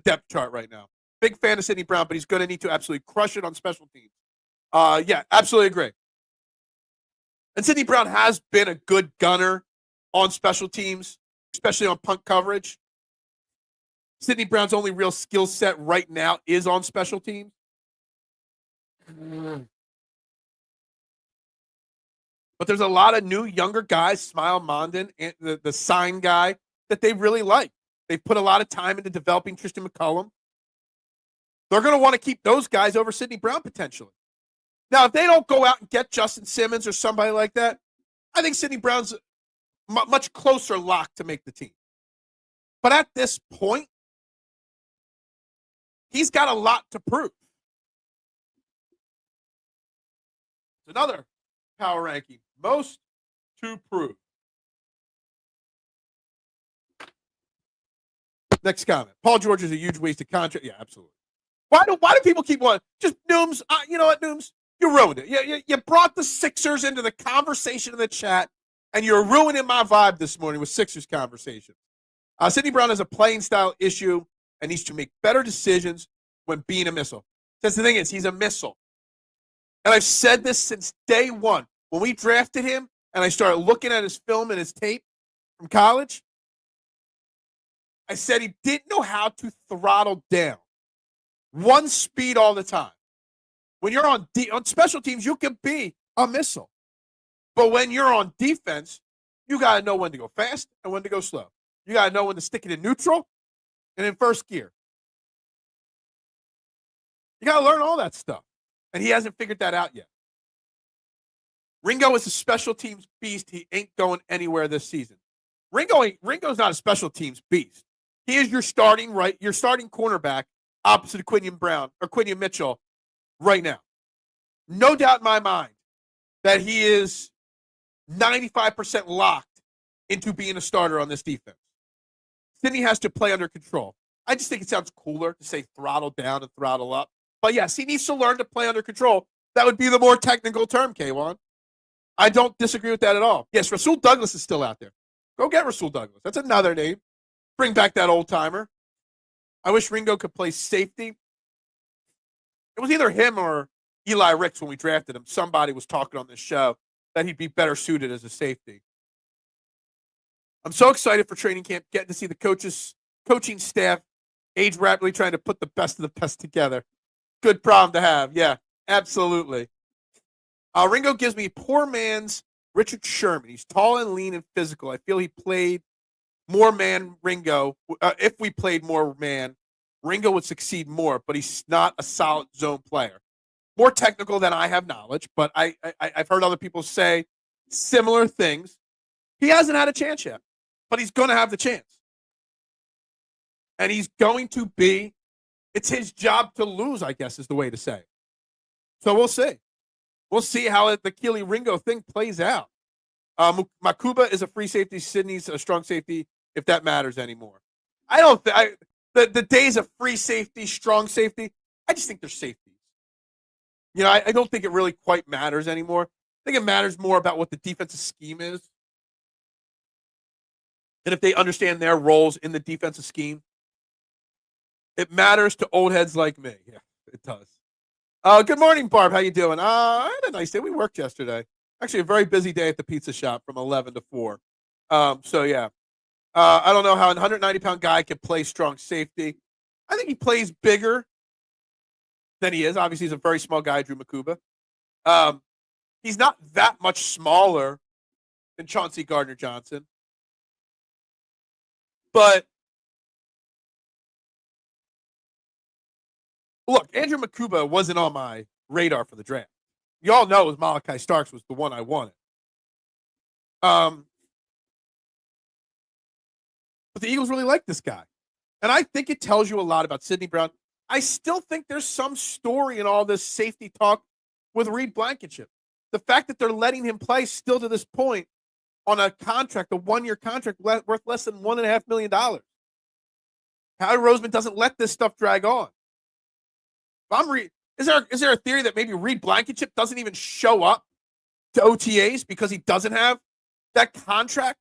Speaker 1: depth chart right now. Big fan of Sidney Brown, but he's going to need to absolutely crush it on special teams. Yeah, absolutely agree. And Sidney Brown has been a good gunner on special teams, especially on punt coverage. Sidney Brown's only real skill set right now is on special teams. But there's a lot of new, younger guys, Smile Mondin, and the sign guy, that they really like. They've put a lot of time into developing Tristan McCollum. They're going to want to keep those guys over Sidney Brown potentially. Now, if they don't go out and get Justin Simmons or somebody like that, I think Sidney Brown's much closer lock to make the team. But at this point, he's got a lot to prove. It's another power ranking. Most to prove. Next comment. Paul George is a huge waste of contract. Yeah, absolutely. Why do people keep wanting? Just Nooms. You know what, Nooms? You ruined it. You brought the Sixers into the conversation in the chat, and you're ruining my vibe this morning with Sixers conversation. Sidney Brown has a playing style issue and needs to make better decisions when being a missile. Because the thing is, he's a missile. And I've said this since day one. When we drafted him and I started looking at his film and his tape from college, I said he didn't know how to throttle down. One speed all the time. When you're on special teams, you can be a missile. But when you're on defense, you got to know when to go fast and when to go slow. You got to know when to stick it in neutral and in first gear. You got to learn all that stuff. And he hasn't figured that out yet. Ringo is a special teams beast. He ain't going anywhere this season. Ringo's not a special teams beast. He is your starting cornerback opposite Quinion Mitchell right now. No doubt in my mind that he is 95% locked into being a starter on this defense. Sidney has to play under control. I just think it sounds cooler to say throttle down and throttle up. But yes, he needs to learn to play under control. That would be the more technical term, K1. I don't disagree with that at all. Yes, Rasul Douglas is still out there. Go get Rasul Douglas. That's another name. Bring back that old timer. I wish Ringo could play safety. It was either him or Eli Ricks when we drafted him. Somebody was talking on this show that he'd be better suited as a safety. I'm so excited for training camp, getting to see the coaching staff age rapidly, trying to put the best of the best together. Good problem to have. Yeah, absolutely. Ringo gives me poor man's Richard Sherman. He's tall and lean and physical. I feel he played more man Ringo. If we played more man, Ringo would succeed more, but he's not a solid zone player. More technical than I have knowledge, but I've heard other people say similar things. He hasn't had a chance yet, but he's going to have the chance. And he's going to be, it's his job to lose, I guess is the way to say it. So we'll see. We'll see how the Keely Ringo thing plays out. Makuba is a free safety. Sidney's a strong safety, if that matters anymore. I don't think the days of free safety, strong safety, I just think they're safeties. You know, I don't think it really quite matters anymore. I think it matters more about what the defensive scheme is. And if they understand their roles in the defensive scheme. It matters to old heads like me. Yeah, it does. Good morning, Barb. How you doing? I had a nice day. We worked yesterday. Actually, a very busy day at the pizza shop from 11 to 4. So, yeah. I don't know how a 190-pound guy can play strong safety. I think he plays bigger than he is. Obviously, he's a very small guy, Drew Makuba. He's not that much smaller than Chauncey Gardner-Johnson. But look, Andrew Makuba wasn't on my radar for the draft. You all know it was Malachi Starks was the one I wanted. But the Eagles really like this guy. And I think it tells you a lot about Sidney Brown. I still think there's some story in all this safety talk with Reed Blankenship. The fact that they're letting him play still to this point on a contract, a one-year contract worth less than $1.5 million. Howie Roseman doesn't let this stuff drag on. Is there a theory that maybe Reed Blankenship doesn't even show up to OTAs because he doesn't have that contract?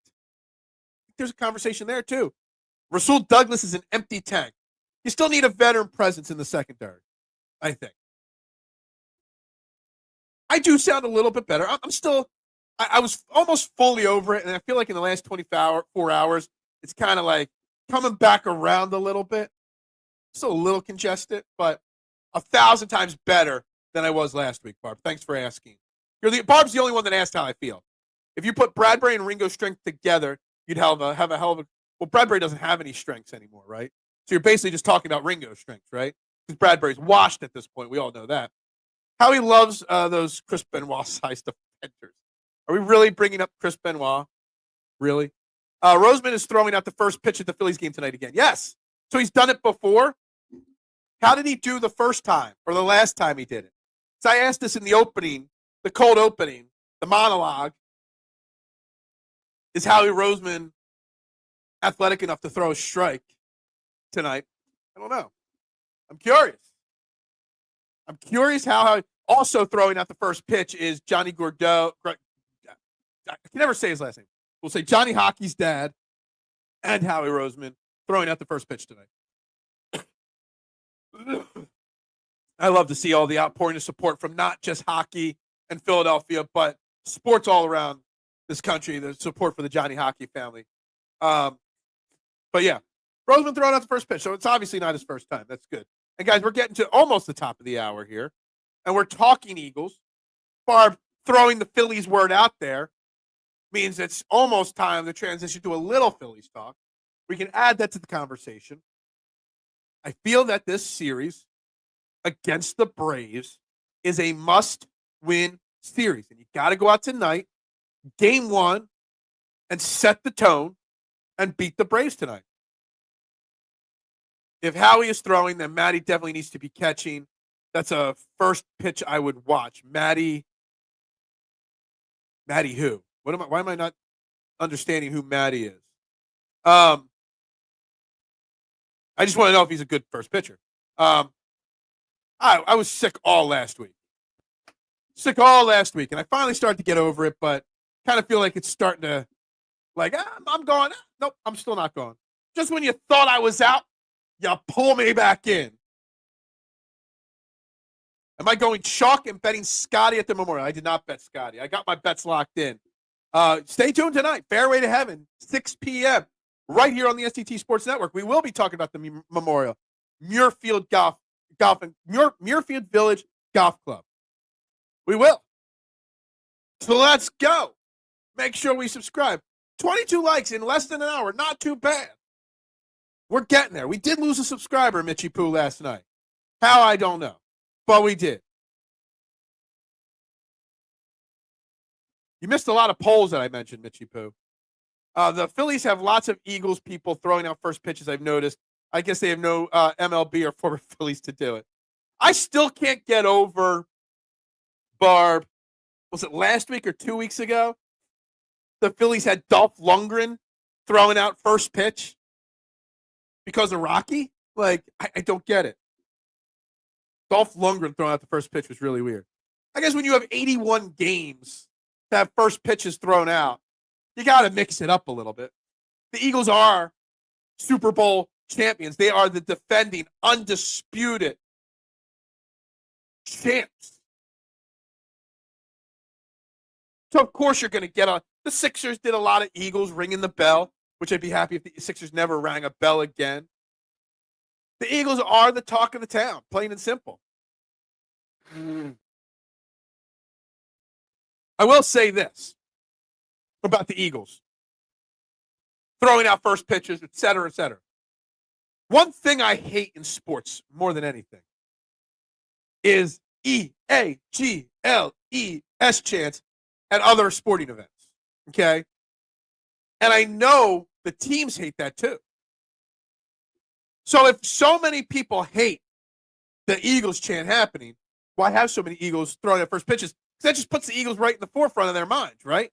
Speaker 1: There's a conversation there too. Rasul Douglas is an empty tank. You still need a veteran presence in the secondary, I think. I do sound a little bit better. I was almost fully over it, and I feel like in the last 24 hours, it's kind of like coming back around a little bit. Still a little congested, but 1,000 times better than I was last week, Barb. Thanks for asking. Barb's the only one that asked how I feel. If you put Bradbury and Ringo's strength together, you'd have a hell of a. Well, Bradbury doesn't have any strengths anymore, right? So you're basically just talking about Ringo's strengths, right? Because Bradbury's washed at this point. We all know that. Howie loves those Chris Benoit-sized defenders. Are we really bringing up Chris Benoit? Really? Roseman is throwing out the first pitch at the Phillies game tonight again. Yes. So he's done it before. How did he do the first time or the last time he did it? So I asked this in the opening, the cold opening, the monologue. Is Howie Roseman athletic enough to throw a strike tonight? I don't know. I'm curious. I'm curious how also throwing out the first pitch is Johnny Gordeau. I can never say his last name. We'll say Johnny Hockey's dad and Howie Roseman throwing out the first pitch tonight. I love to see all the outpouring of support from not just hockey and Philadelphia, but sports all around this country, the support for the Johnny Hockey family. But yeah, Roseman throwing out the first pitch, so it's obviously not his first time. That's good. And guys, we're getting to almost the top of the hour here, and we're talking Eagles. Barb throwing the Phillies word out there means it's almost time to transition to a little Phillies talk. We can add that to the conversation. I feel that this series against the Braves is a must-win series, and you got to go out tonight, game one, and set the tone and beat the Braves tonight. If Howie is throwing, then Matty definitely needs to be catching. That's a first pitch I would watch. Matty who? Why am I not understanding who Matty is? I just want to know if he's a good first pitcher. I was sick all last week. And I finally started to get over it, but kind of feel like it's starting to, like, I'm going. Nope, I'm still not going. Just when you thought I was out, you pull me back in. Am I going chalk and betting Scotty at the Memorial? I did not bet Scotty. I got my bets locked in. Stay tuned tonight. Fairway to Heaven, 6 p.m. right here on the STT Sports Network. We will be talking about the Memorial, Muirfield Village Golf Club. We will. So let's go. Make sure we subscribe. 22 likes in less than an hour. Not too bad. We're getting there. We did lose a subscriber, Mitchie Poo, last night. How, I don't know. But we did. You missed a lot of polls that I mentioned, Mitchie Poo. The Phillies have lots of Eagles people throwing out first pitches, I've noticed. I guess they have no MLB or former Phillies to do it. I still can't get over, Barb, was it last week or 2 weeks ago? The Phillies had Dolph Lundgren throwing out first pitch because of Rocky? Like, I don't get it. Dolph Lundgren throwing out the first pitch was really weird. I guess when you have 81 games to have first pitches thrown out, you got to mix it up a little bit. The Eagles are Super Bowl champions. They are the defending, undisputed champs. So, of course, you're going to get on. The Sixers did a lot of Eagles ringing the bell, which I'd be happy if the Sixers never rang a bell again. The Eagles are the talk of the town, plain and simple. I will say this about the Eagles. Throwing out first pitches, et cetera, et cetera. One thing I hate in sports more than anything is EAGLES chants at other sporting events. Okay? And I know the teams hate that too. So if so many people hate the Eagles chant happening, why have so many Eagles throwing their first pitches? Because that just puts the Eagles right in the forefront of their minds, right?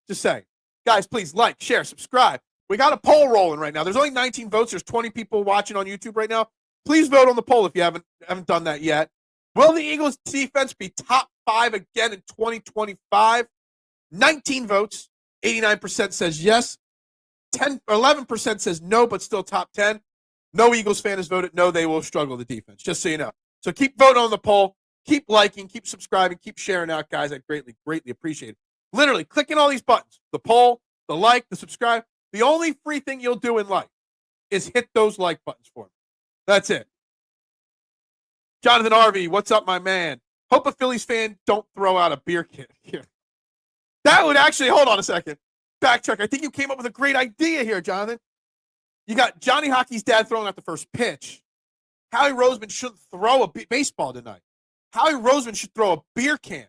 Speaker 1: Just saying. Guys, please like, share, subscribe. We got a poll rolling right now. There's only 19 votes. There's 20 people watching on YouTube right now. Please vote on the poll if you haven't done that yet. Will the Eagles defense be top 5 again in 2025? 19 votes. 89% says yes. 11% says no, but still top 10. No Eagles fan has voted no, they will struggle the defense, just so you know. So keep voting on the poll. Keep liking, keep subscribing, keep sharing out, guys. I greatly, greatly appreciate it. Literally, clicking all these buttons, the poll, the like, the subscribe. The only free thing you'll do in life is hit those like buttons for me. That's it. Jonathan Harvey, what's up, my man? Hope a Phillies fan don't throw out a beer can here. That would actually, hold on a second. Backtrack. I think you came up with a great idea here, Jonathan. You got Johnny Hockey's dad throwing out the first pitch. Howie Roseman shouldn't throw a baseball tonight. Howie Roseman should throw a beer can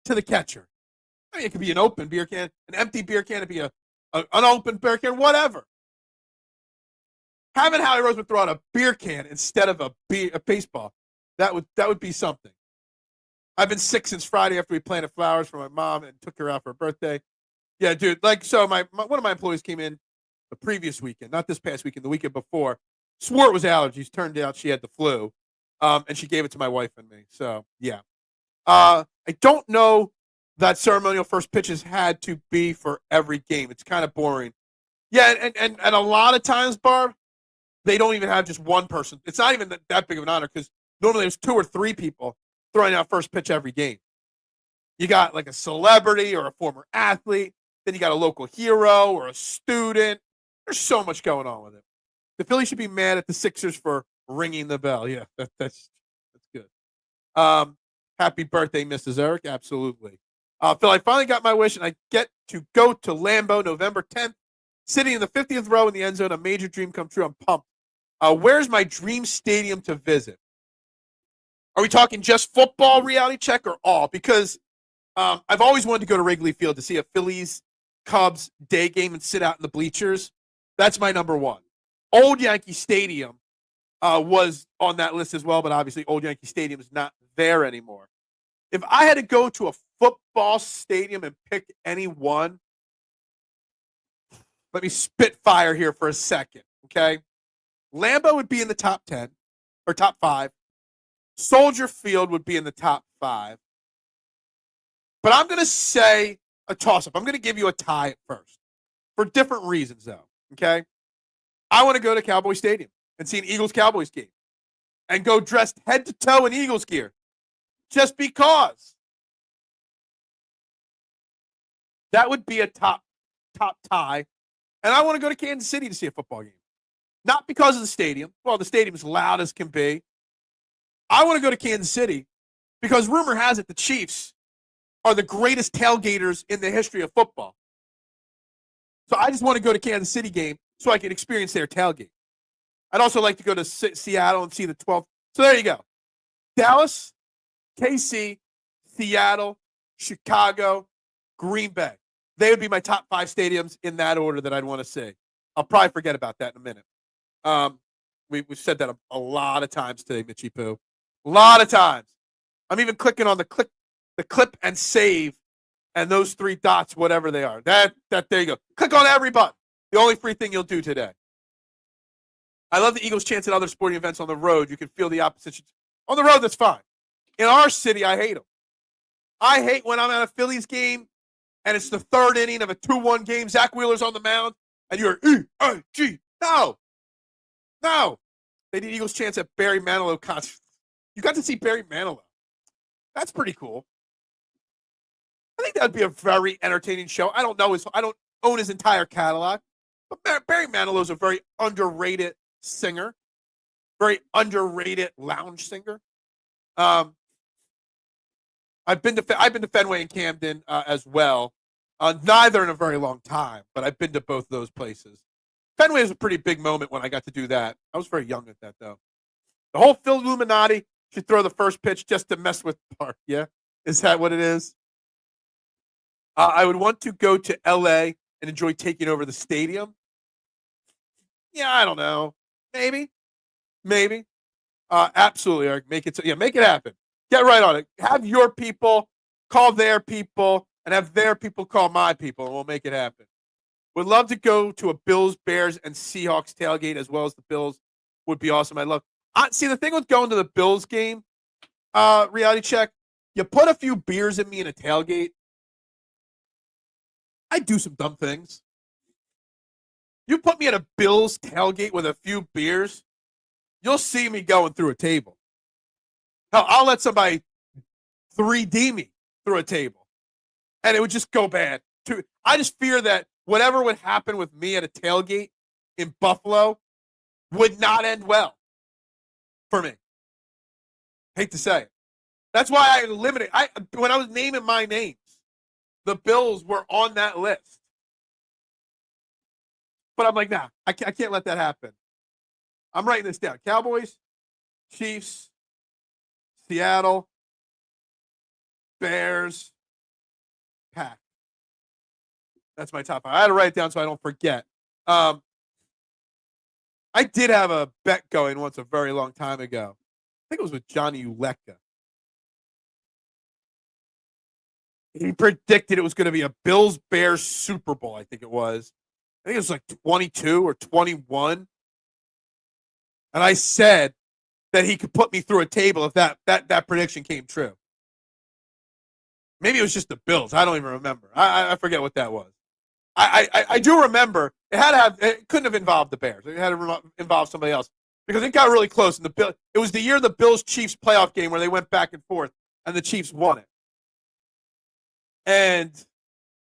Speaker 1: to the catcher. I mean, it could be an open beer can, an empty beer can, it could be an unopened beer can, whatever. Having Howie Roseman throw out a beer can instead of a baseball, that would be something. I've been sick since Friday after we planted flowers for my mom and took her out for her birthday. Yeah, dude. So one of my employees came in the previous weekend, not this past weekend, the weekend before. Swore it was allergies. Turned out she had the flu, and she gave it to my wife and me. So yeah, I don't know that ceremonial first pitches had to be for every game. It's kind of boring. Yeah, and a lot of times, Barb, they don't even have just one person. It's not even that big of an honor because normally there's 2 or 3 people throwing out first pitch every game. You got like a celebrity or a former athlete. Then you got a local hero or a student. There's so much going on with it. The Phillies should be mad at the Sixers for ringing the bell. Yeah, that's good. Happy birthday, Mrs. Eric. Absolutely. Phil, I finally got my wish, and I get to go to Lambeau November 10th, sitting in the 50th row in the end zone. A major dream come true. I'm pumped. Where's my dream stadium to visit? Are we talking just football reality check or all? Because I've always wanted to go to Wrigley Field to see a Phillies Cubs day game and sit out in the bleachers. That's my number one. Old Yankee Stadium was on that list as well, but obviously Old Yankee Stadium is not there anymore. If I had to go to a football stadium and pick any one, let me spit fire here for a second, okay? Lambeau would be in the top 10 or top 5. Soldier Field would be in the top 5. But I'm going to say a toss-up. I'm going to give you a tie at first for different reasons, though, okay? I want to go to Cowboy Stadium and see an Eagles-Cowboys game and go dressed head to toe in Eagles gear just because. That would be a top tie. And I want to go to Kansas City to see a football game. Not because of the stadium. Well, the stadium is loud as can be. I want to go to Kansas City because rumor has it the Chiefs are the greatest tailgaters in the history of football. So I just want to go to Kansas City game so I can experience their tailgate. I'd also like to go to Seattle and see the 12th. So there you go. Dallas, KC, Seattle, Chicago, Green Bay. They would be my top 5 stadiums in that order that I'd want to see. I'll probably forget about that in a minute. We've said that a lot of times today, Mitchie Poo. A lot of times. I'm even clicking on the clip and save and those 3 dots, whatever they are. That there you go. Click on every button. The only free thing you'll do today. I love the Eagles chants at other sporting events on the road. You can feel the opposition. On the road, that's fine. In our city, I hate them. I hate when I'm at a Phillies game and it's the 3rd inning of a 2-1 game. Zach Wheeler's on the mound and you're E-A-G. No. They did Eagles chants at Barry Manilow concerts. You got to see Barry Manilow. That's pretty cool. I think that would be a very entertaining show. I don't own his entire catalog, but Barry Manilow is a very underrated singer, very underrated lounge singer. I've been to Fenway and Camden as well. Neither in a very long time, but I've been to both those places. Fenway was a pretty big moment when I got to do that. I was very young at that, though. The whole Phil Illuminati should throw the first pitch just to mess with Park. Yeah? Is that what it is? I would want to go to L.A. and enjoy taking over the stadium. Yeah, I don't know. Maybe. Absolutely, Eric. Make it happen. Get right on it. Have your people call their people, and have their people call my people, and we'll make it happen. Would love to go to a Bills, Bears, and Seahawks tailgate as well as the Bills. Would be awesome. I'd love. See, the thing with going to the Bills game, reality check, you put a few beers in me in a tailgate, I do some dumb things. You put me at a Bills tailgate with a few beers, you'll see me going through a table. Hell, I'll let somebody 3D me through a table, and it would just go bad. I just fear that whatever would happen with me at a tailgate in Buffalo would not end well for me. Hate to say it. That's why I eliminated. When I was naming my names, the Bills were on that list. But I'm like, nah, I can't let that happen. I'm writing this down. Cowboys, Chiefs, Seattle, Bears, Pack. That's my top 5. I had to write it down so I don't forget. I did have a bet going once a very long time ago. I think it was with Johnny Uleka. He predicted it was going to be a Bills-Bears Super Bowl, I think it was. I think it was like 22 or 21. And I said that he could put me through a table if that prediction came true. Maybe it was just the Bills. I don't even remember. I forget what that was. I do remember it couldn't have involved the Bears. It had to involve somebody else because it got really close. And it was the year of the Bills-Chiefs playoff game where they went back and forth, and the Chiefs won it. And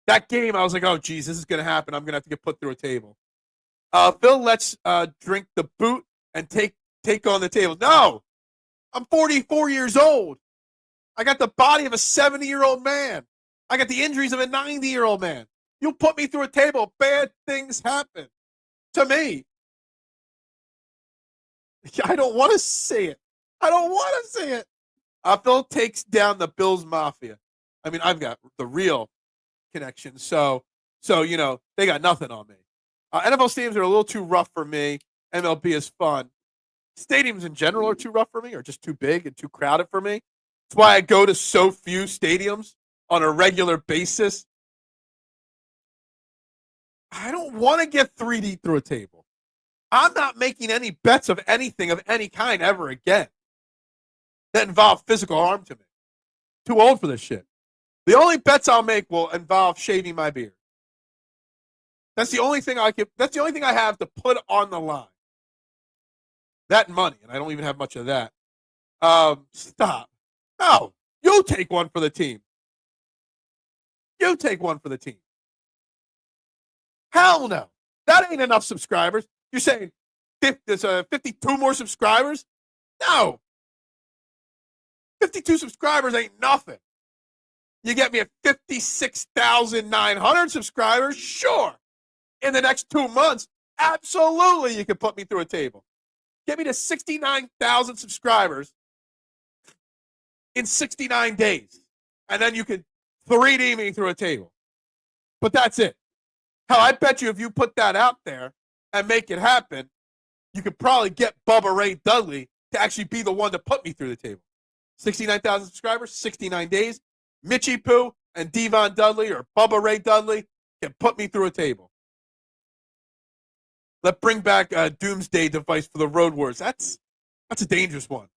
Speaker 1: that game, I was like, oh, geez, this is going to happen. I'm going to have to get put through a table. Phil, let's drink the boot and take on the table. No, I'm 44 years old. I got the body of a 70-year-old man. I got the injuries of a 90-year-old man. You put me through a table, bad things happen to me. I don't want to see it. Phil takes down the Bills Mafia. I mean, I've got the real connection. So they got nothing on me. NFL stadiums are a little too rough for me. MLB is fun. Stadiums in general are too rough for me or just too big and too crowded for me. That's why I go to so few stadiums on a regular basis. I don't want to get 3D through a table. I'm not making any bets of anything of any kind ever again that involve physical harm to me. Too old for this shit. The only bets I'll make will involve shaving my beard. That's the only thing that's the only thing I have to put on the line. That and money, and I don't even have much of that. Stop. No, you take one for the team. Hell no. That ain't enough subscribers. You're saying there's 52 more subscribers? No. 52 subscribers ain't nothing. You get me at 56,900 subscribers? Sure. In the next 2 months, absolutely you can put me through a table. Get me to 69,000 subscribers in 69 days. And then you can 3D me through a table. But that's it. Hell, I bet you if you put that out there and make it happen, you could probably get Bubba Ray Dudley to actually be the one to put me through the table. 69,000 subscribers, 69 days. Mitchie Poo and Devon Dudley or Bubba Ray Dudley can put me through a table. Let's bring back a doomsday device for the Road Wars. That's a dangerous one.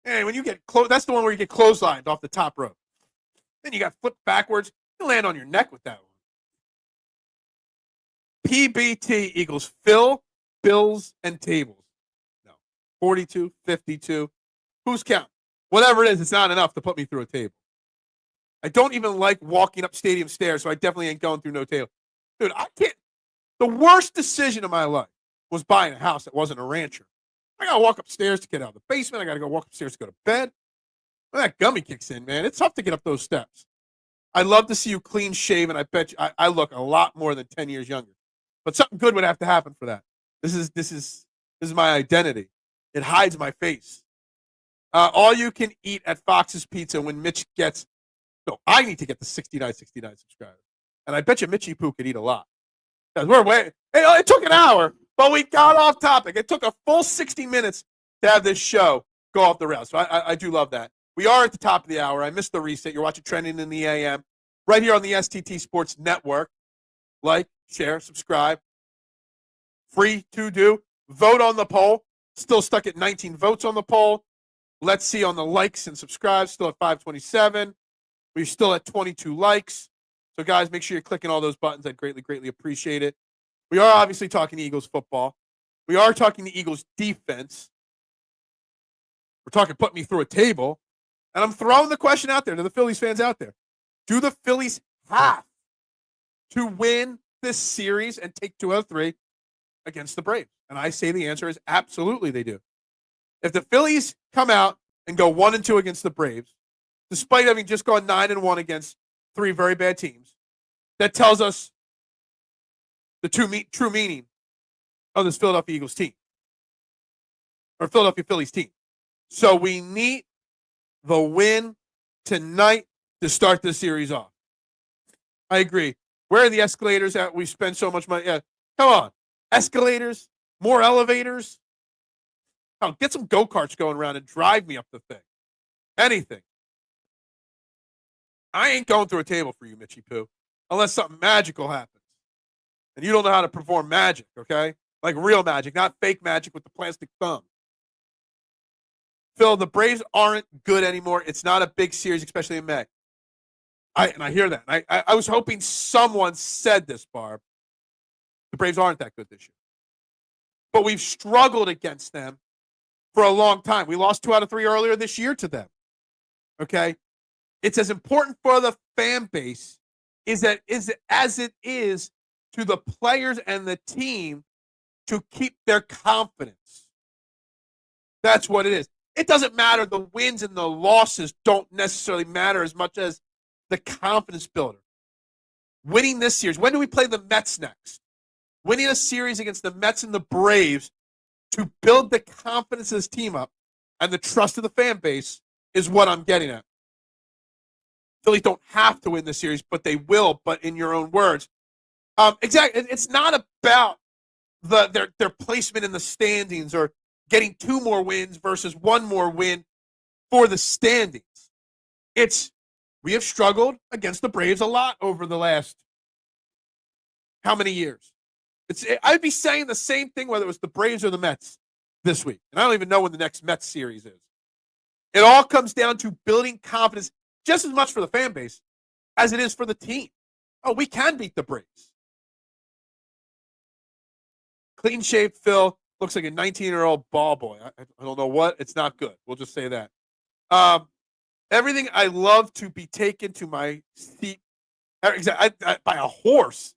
Speaker 1: Hey, when you get close, that's the one where you get clotheslined off the top rope. Then you got flipped backwards. You land on your neck with that one. PBT equals Phil, Bills, and tables. No. 42, 52. Who's counting? Whatever it is, it's not enough to put me through a table. I don't even like walking up stadium stairs, so I definitely ain't going through no table. Dude, I can't. The worst decision of my life was buying a house that wasn't a rancher. I got to walk upstairs to get out of the basement. I got to go walk upstairs to go to bed. When that gummy kicks in, man, it's tough to get up those steps. I'd love to see you clean shaven. I bet you I look a lot more than 10 years younger. But something good would have to happen for that. This is my identity. It hides my face. All you can eat at Fox's Pizza when Mitch gets. No, I need to get the 69 subscribers. And I bet you Mitchie Poo could eat a lot. Because we're way. Hey, it took an hour. But we got off topic. It took a full 60 minutes to have this show go off the rails. So I do love that. We are at the top of the hour. I missed the reset. You're watching Trending in the AM right here on the STT Sports Network. Like, share, subscribe. Free to do. Vote on the poll. Still stuck at 19 votes on the poll. Let's see on the likes and subscribes. Still at 527. We're still at 22 likes. So, guys, make sure you're clicking all those buttons. I'd greatly, greatly appreciate it. We are obviously talking Eagles football. We are talking the Eagles defense. We're talking put me through a table. And I'm throwing the question out there to the Phillies fans out there. Do the Phillies have to win this series and take 2 out of 3 against the Braves? And I say the answer is absolutely they do. If the Phillies come out and go 1-2 against the Braves, despite having just gone 9-1 against 3 very bad teams, that tells us the true meaning of this Philadelphia Eagles team or Philadelphia Phillies team. So we need the win tonight to start this series off. I agree. Where are the escalators at? We spend so much money. Yeah, come on. Escalators, more elevators. Oh, get some go-karts going around and drive me up the thing. Anything. I ain't going through a table for you, Mitchie Poo, unless something magical happens. And you don't know how to perform magic, okay? Like real magic, not fake magic with the plastic thumb. Phil, the Braves aren't good anymore. It's not a big series, especially in May. I hear that. I was hoping someone said this, Barb. The Braves aren't that good this year. But we've struggled against them for a long time. We lost 2 out of 3 earlier this year to them. Okay? It's as important for the fan base as it is to the players and the team to keep their confidence. That's what it is. It doesn't matter. The wins and the losses don't necessarily matter as much as the confidence builder. Winning this series. When do we play the Mets next? Winning a series against the Mets and the Braves to build the confidence of this team up and the trust of the fan base is what I'm getting at. Phillies don't have to win the series, but they will, but in your own words. Exactly. It's not about their placement in the standings or getting 2 more wins versus 1 more win for the standings. We have struggled against the Braves a lot over the last how many years? I'd be saying the same thing whether it was the Braves or the Mets this week. And I don't even know when the next Mets series is. It all comes down to building confidence just as much for the fan base as it is for the team. Oh, we can beat the Braves. Clean-shaved Phil looks like a 19-year-old ball boy. I don't know what. It's not good. We'll just say that. Everything I love to be taken to my seat by a horse.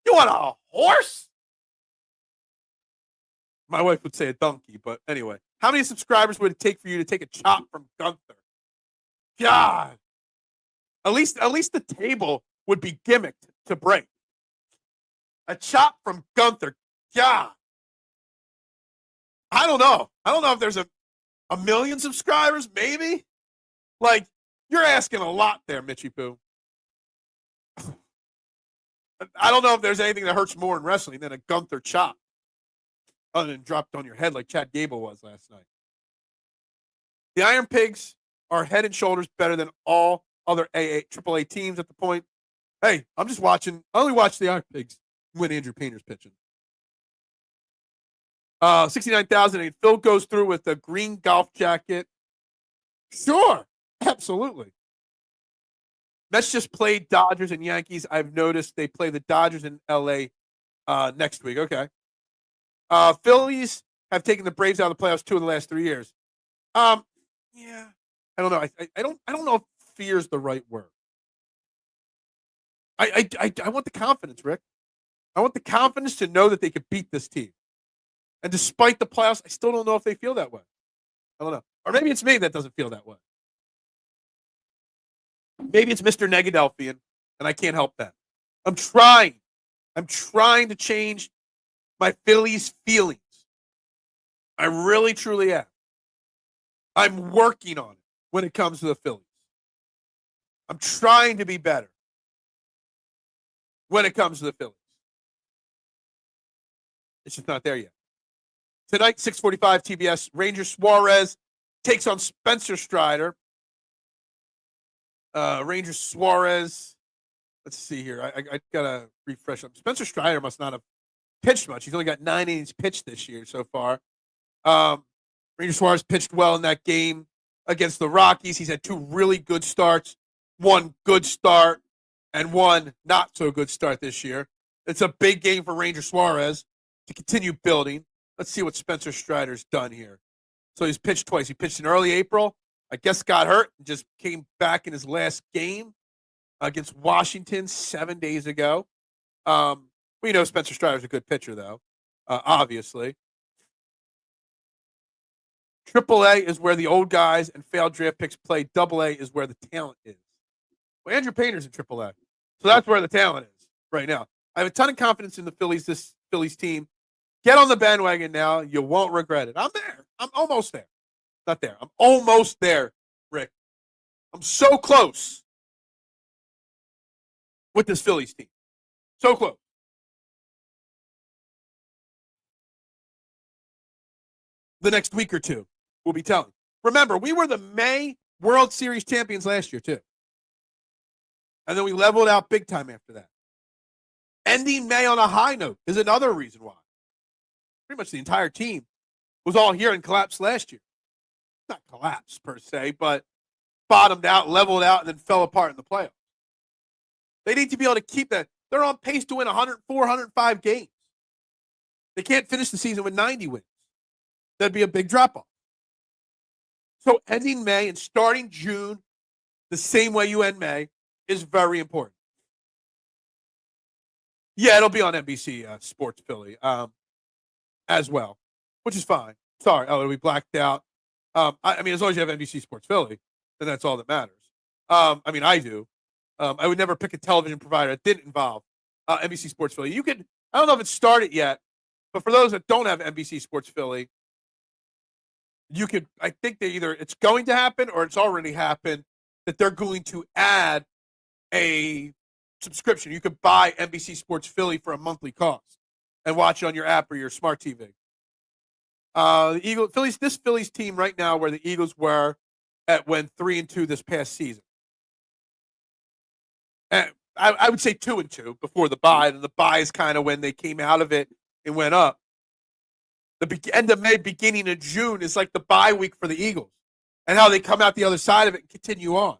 Speaker 1: You want a horse? My wife would say a donkey, but anyway. How many subscribers would it take for you to take a chop from Gunther? God. At least the table would be gimmicked to break. A chop from Gunther. God. I don't know. I don't know if there's a million subscribers, maybe. Like, you're asking a lot there, Mitchie Poo. I don't know if there's anything that hurts more in wrestling than a Gunther chop. Other than dropped on your head like Chad Gable was last night. The Iron Pigs are head and shoulders better than all other AAA teams at the point. Hey, I'm just watching. I only watch the Iron Pigs when Andrew Painter's pitching. 69,000. Phil goes through with a green golf jacket. Sure, absolutely. Mets just played Dodgers and Yankees. I've noticed they play the Dodgers in L.A. Next week. Okay. Phillies have taken the Braves out of the playoffs 2 of the last 3 years. Yeah, I don't know. I don't know if fear is the right word. I want the confidence, Rick. I want the confidence to know that they could beat this team. And despite the playoffs, I still don't know if they feel that way. I don't know. Or maybe it's me that doesn't feel that way. Maybe it's Mr. Negadelphian, and I can't help that. I'm trying. I'm trying to change my Phillies feelings. I really, truly am. I'm working on it when it comes to the Phillies. I'm trying to be better when it comes to the Phillies. It's just not there yet. Tonight, 6:45 TBS, Ranger Suarez takes on Spencer Strider. Ranger Suarez, let's see here. I got to refresh them. Spencer Strider must not have pitched much. He's only got 9 innings pitched this year so far. Ranger Suarez pitched well in that game against the Rockies. He's had 2 really good starts, 1 good start, and 1 not so good start this year. It's a big game for Ranger Suarez to continue building. Let's see what Spencer Strider's done here. So he's pitched twice. He pitched in early April. I guess got hurt and just came back in his last game against Washington 7 days ago. We know Spencer Strider's a good pitcher, though, obviously. AAA is where the old guys and failed draft picks play. AA is where the talent is. Well, Andrew Painter's in AAA. So that's where the talent is right now. I have a ton of confidence in the Phillies, this Phillies team. Get on the bandwagon now. You won't regret it. I'm there. I'm almost there. Not there. I'm almost there, Rick. I'm so close with this Phillies team. So close. The next week or two, we'll be telling. Remember, we were the May World Series champions last year, too. And then we leveled out big time after that. Ending May on a high note is another reason why. Pretty much the entire team was all here and collapsed last year. Not collapsed per se, but bottomed out, leveled out, and then fell apart in the playoffs. They need to be able to keep that. They're on pace to win 104, 105 games. They can't finish the season with 90 wins. That'd be a big drop-off. So ending May and starting June the same way you end May is very important. Yeah, it'll be on NBC Sports Philly as well, which is fine. Sorry, it'll be blacked out. I mean, as long as you have NBC Sports Philly, then that's all that matters. I mean, I do. I would never pick a television provider that didn't involve NBC Sports Philly. You could, I don't know if it's started yet, but for those that don't have NBC Sports Philly, you could, I think they either, it's going to happen or it's already happened, that they're going to add a subscription. You could buy NBC Sports Philly for a monthly cost and watch it on your app or your smart TV. This Phillies team right now, where the Eagles were at when 3-2 this past season. And I would say 2-2 before the bye, and the bye is kind of when they came out of it and went up. The end of May, beginning of June is like the bye week for the Eagles, and how they come out the other side of it and continue on.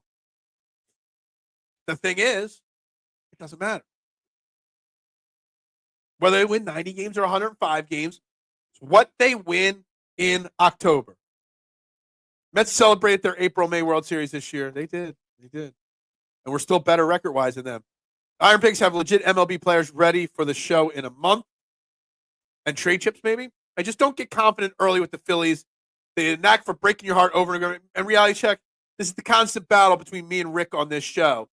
Speaker 1: The thing is, it doesn't matter. Whether they win 90 games or 105 games, it's what they win in October. Mets celebrated their April-May World Series this year. They did. And we're still better record-wise than them. Iron Pigs have legit MLB players ready for the show in a month. And trade chips, maybe. I just don't get confident early with the Phillies. They had a knack for breaking your heart over and over. And reality check, this is the constant battle between me and Rick on this show,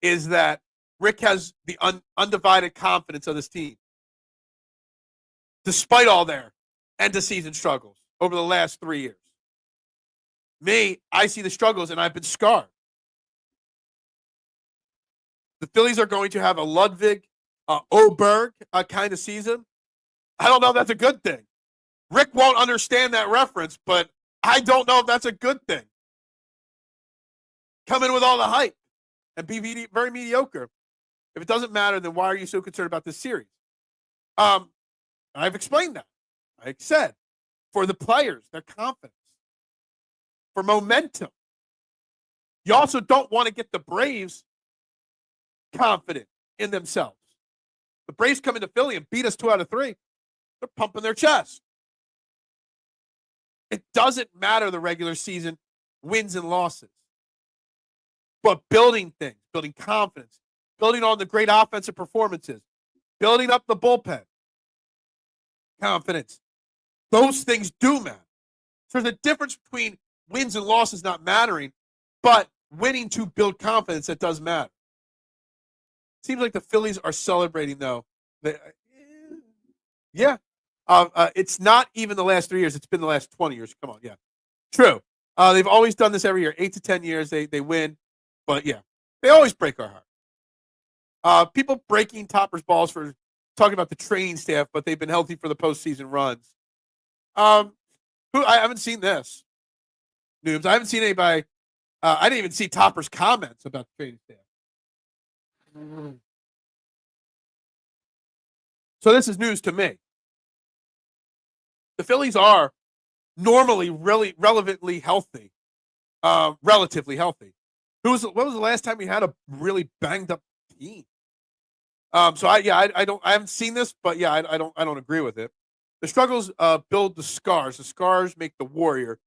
Speaker 1: is that Rick has the undivided confidence of this team, despite all their end-of-season struggles over the last 3 years. Me, I see the struggles, and I've been scarred. The Phillies are going to have a Ludwig Oberg kind of season. I don't know if that's a good thing. Rick won't understand that reference, but I don't know if that's a good thing. Come in with all the hype and be very mediocre. If it doesn't matter, then why are you so concerned about this series? I've explained that. I said, for the players, their confidence, for momentum. You also don't want to get the Braves confident in themselves. The Braves come into Philly and beat us 2 out of 3. They're pumping their chest. It doesn't matter the regular season wins and losses. But building things, building confidence, building on the great offensive performances, building up the bullpen, confidence, those things do matter. So there's a difference between wins and losses not mattering, but winning to build confidence, that does matter. Seems like the Phillies are celebrating, though. Yeah. It's not even the last 3 years. It's been the last 20 years. Come on, yeah. True. They've always done this every year. 8 to 10 years, they win. But, yeah, they always break our heart. People breaking Topper's balls for talking about the training staff, but they've been healthy for the postseason runs. Who I haven't seen this. Noobs. I haven't seen anybody. I didn't even see Topper's comments about the training staff. So this is news to me. The Phillies are normally really relevantly healthy, relatively healthy. When was the last time we had a really banged up team? I haven't seen this, but yeah, I don't agree with it. The struggles build the scars. The scars make the warrior.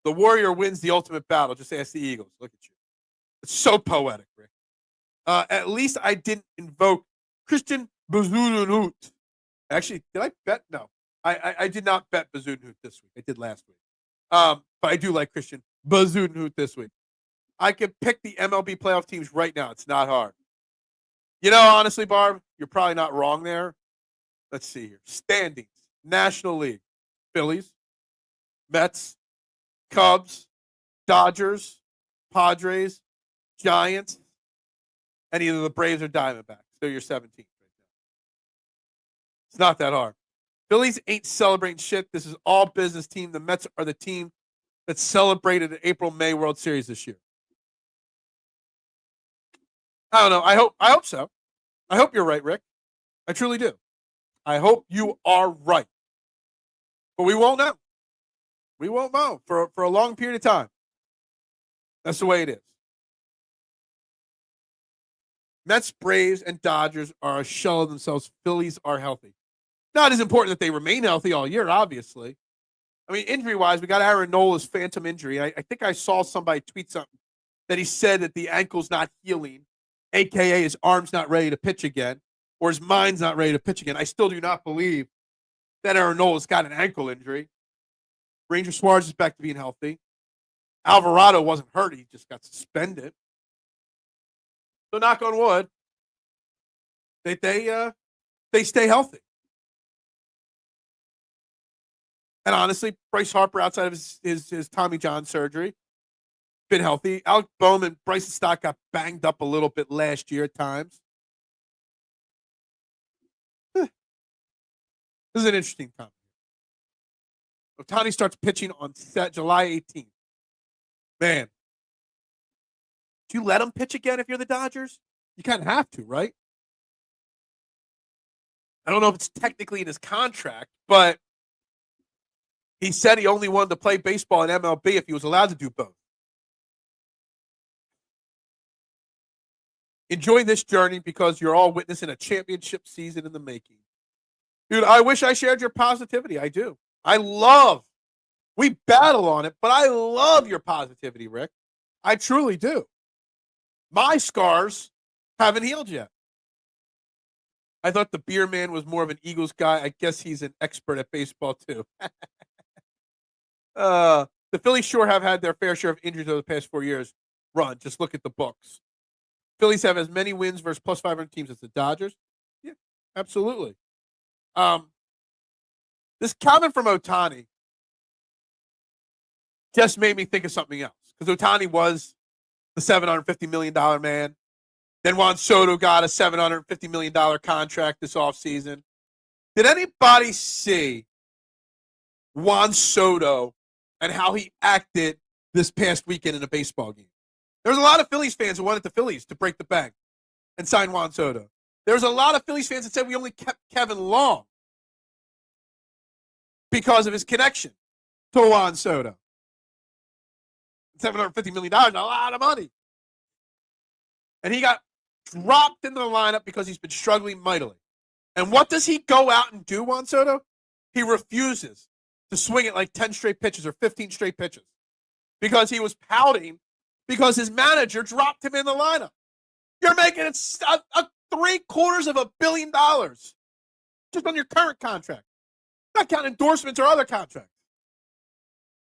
Speaker 1: The warrior wins the ultimate battle. Just ask the Eagles. Look at you. It's so poetic, Rick. At least I didn't invoke Christian Bazunut. Actually, did I bet? No. I did not bet Bazunut this week. I did last week. But I do like Christian Bazunut this week. I could pick the MLB playoff teams right now. It's not hard. You know, honestly, Barb, you're probably not wrong there. Let's see here. Standings. National League. Phillies. Mets. Cubs. Dodgers. Padres. Giants. And either the Braves or Diamondbacks. So you're 17th right now. It's not that hard. Phillies ain't celebrating shit. This is all business team. The Mets are the team that celebrated the April-May World Series this year. I don't know. I hope so. I hope you're right, Rick. I truly do. I hope you are right. But we won't know. We won't know for a long period of time. That's the way it is. Mets, Braves, and Dodgers are a shell of themselves. Phillies are healthy. Not as important that they remain healthy all year, obviously. I mean, injury-wise, we got Aaron Nola's phantom injury. I think I saw somebody tweet something that he said that the ankle's not healing, a.k.a. his arm's not ready to pitch again, or his mind's not ready to pitch again. I still do not believe that Aaron Nola's got an ankle injury. Ranger Suarez is back to being healthy. Alvarado wasn't hurt. He just got suspended. So knock on wood, they stay healthy. And honestly, Bryce Harper, outside of his Tommy John surgery, been healthy. Alec Bowman, Bryce's stock got banged up a little bit last year at times. This is an interesting time. Ohtani starts pitching on July 18th. Man, do you let him pitch again if you're the Dodgers? You kind of have to, right? I don't know if it's technically in his contract, but he said he only wanted to play baseball in MLB if he was allowed to do both. Enjoy this journey because you're all witnessing a championship season in the making. Dude, I wish I shared your positivity. I do. We battle on it, but I love your positivity, Rick. I truly do. My scars haven't healed yet. I thought the beer man was more of an Eagles guy. I guess he's an expert at baseball, too. The Phillies sure have had their fair share of injuries over the past 4 years. Run, just look at the books. Phillies have as many wins versus plus 500 teams as the Dodgers. Yeah, absolutely. This comment from Ohtani just made me think of something else. Because Ohtani was the $750 million man. Then Juan Soto got a $750 million contract this offseason. Did anybody see Juan Soto and how he acted this past weekend in a baseball game? There was a lot of Phillies fans who wanted the Phillies to break the bank and sign Juan Soto. There was a lot of Phillies fans that said we only kept Kevin Long because of his connection to Juan Soto. $750 million, a lot of money. And he got dropped into the lineup because he's been struggling mightily. And what does he go out and do, Juan Soto? He refuses to swing it like 10 straight pitches or 15 straight pitches because he was pouting because his manager dropped him in the lineup. You're making it $750 million just on your current contract, not counting endorsements or other contracts.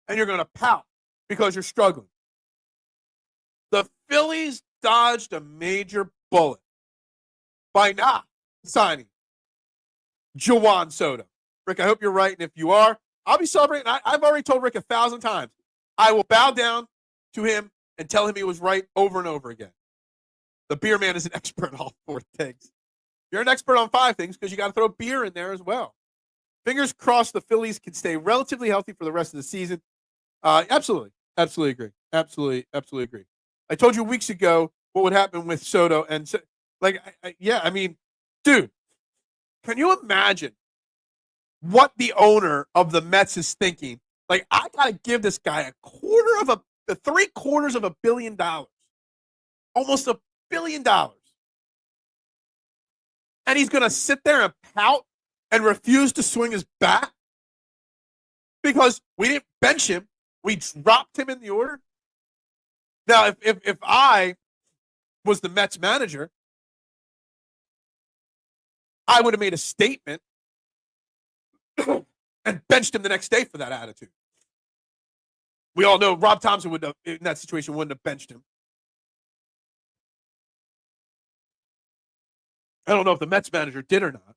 Speaker 1: And you're going to pout because you're struggling. The Phillies dodged a major bullet by not signing Juan Soto. Rick, I hope you're right. And if you are, I'll be celebrating. I've already told Rick 1,000 times. I will bow down to him and tell him he was right over and over again. The beer man is an expert in all four things. You're an expert on 5 things because you got to throw beer in there as well. Fingers crossed the Phillies can stay relatively healthy for the rest of the season. Absolutely agree. Absolutely agree. I told you weeks ago what would happen with Soto, and I mean, dude, can you imagine what the owner of the Mets is thinking? Like, I gotta give this guy $750 million, almost $1 billion, and he's gonna sit there and pout and refuse to swing his bat because we didn't bench him. We dropped him in the order. Now, if I was the Mets manager, I would have made a statement and benched him the next day for that attitude. We all know Rob Thompson would have, in that situation, wouldn't have benched him. I don't know if the Mets manager did or not.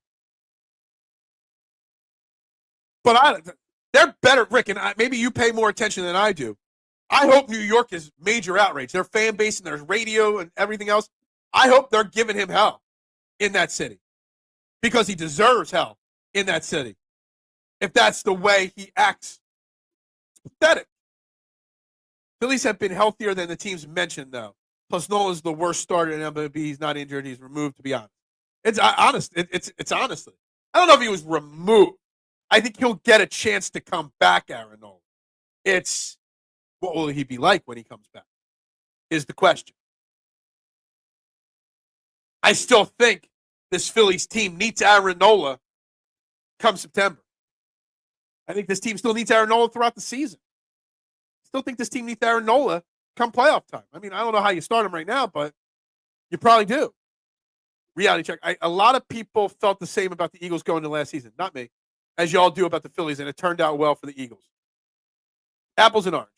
Speaker 1: But they're better, Rick, and maybe you pay more attention than I do. I hope New York is major outrage. Their fan base and their radio and everything else, I hope they're giving him hell in that city because he deserves hell in that city. If that's the way he acts, it's pathetic. Phillies have been healthier than the teams mentioned, though. Plus, Nola's the worst starter in MLB. He's not injured. He's removed, to be honest. It's honest. It's honestly. I don't know if he was removed. I think he'll get a chance to come back, Aaron Nola. It's what will he be like when he comes back is the question. I still think this Phillies team needs Aaron Nola come September. I think this team still needs Aaron Nola throughout the season. Still think this team needs Aaron Nola come playoff time. I mean, I don't know how you start him right now, but you probably do. Reality check. A lot of people felt the same about the Eagles going into last season. Not me. As y'all do about the Phillies, and it turned out well for the Eagles. Apples and oranges.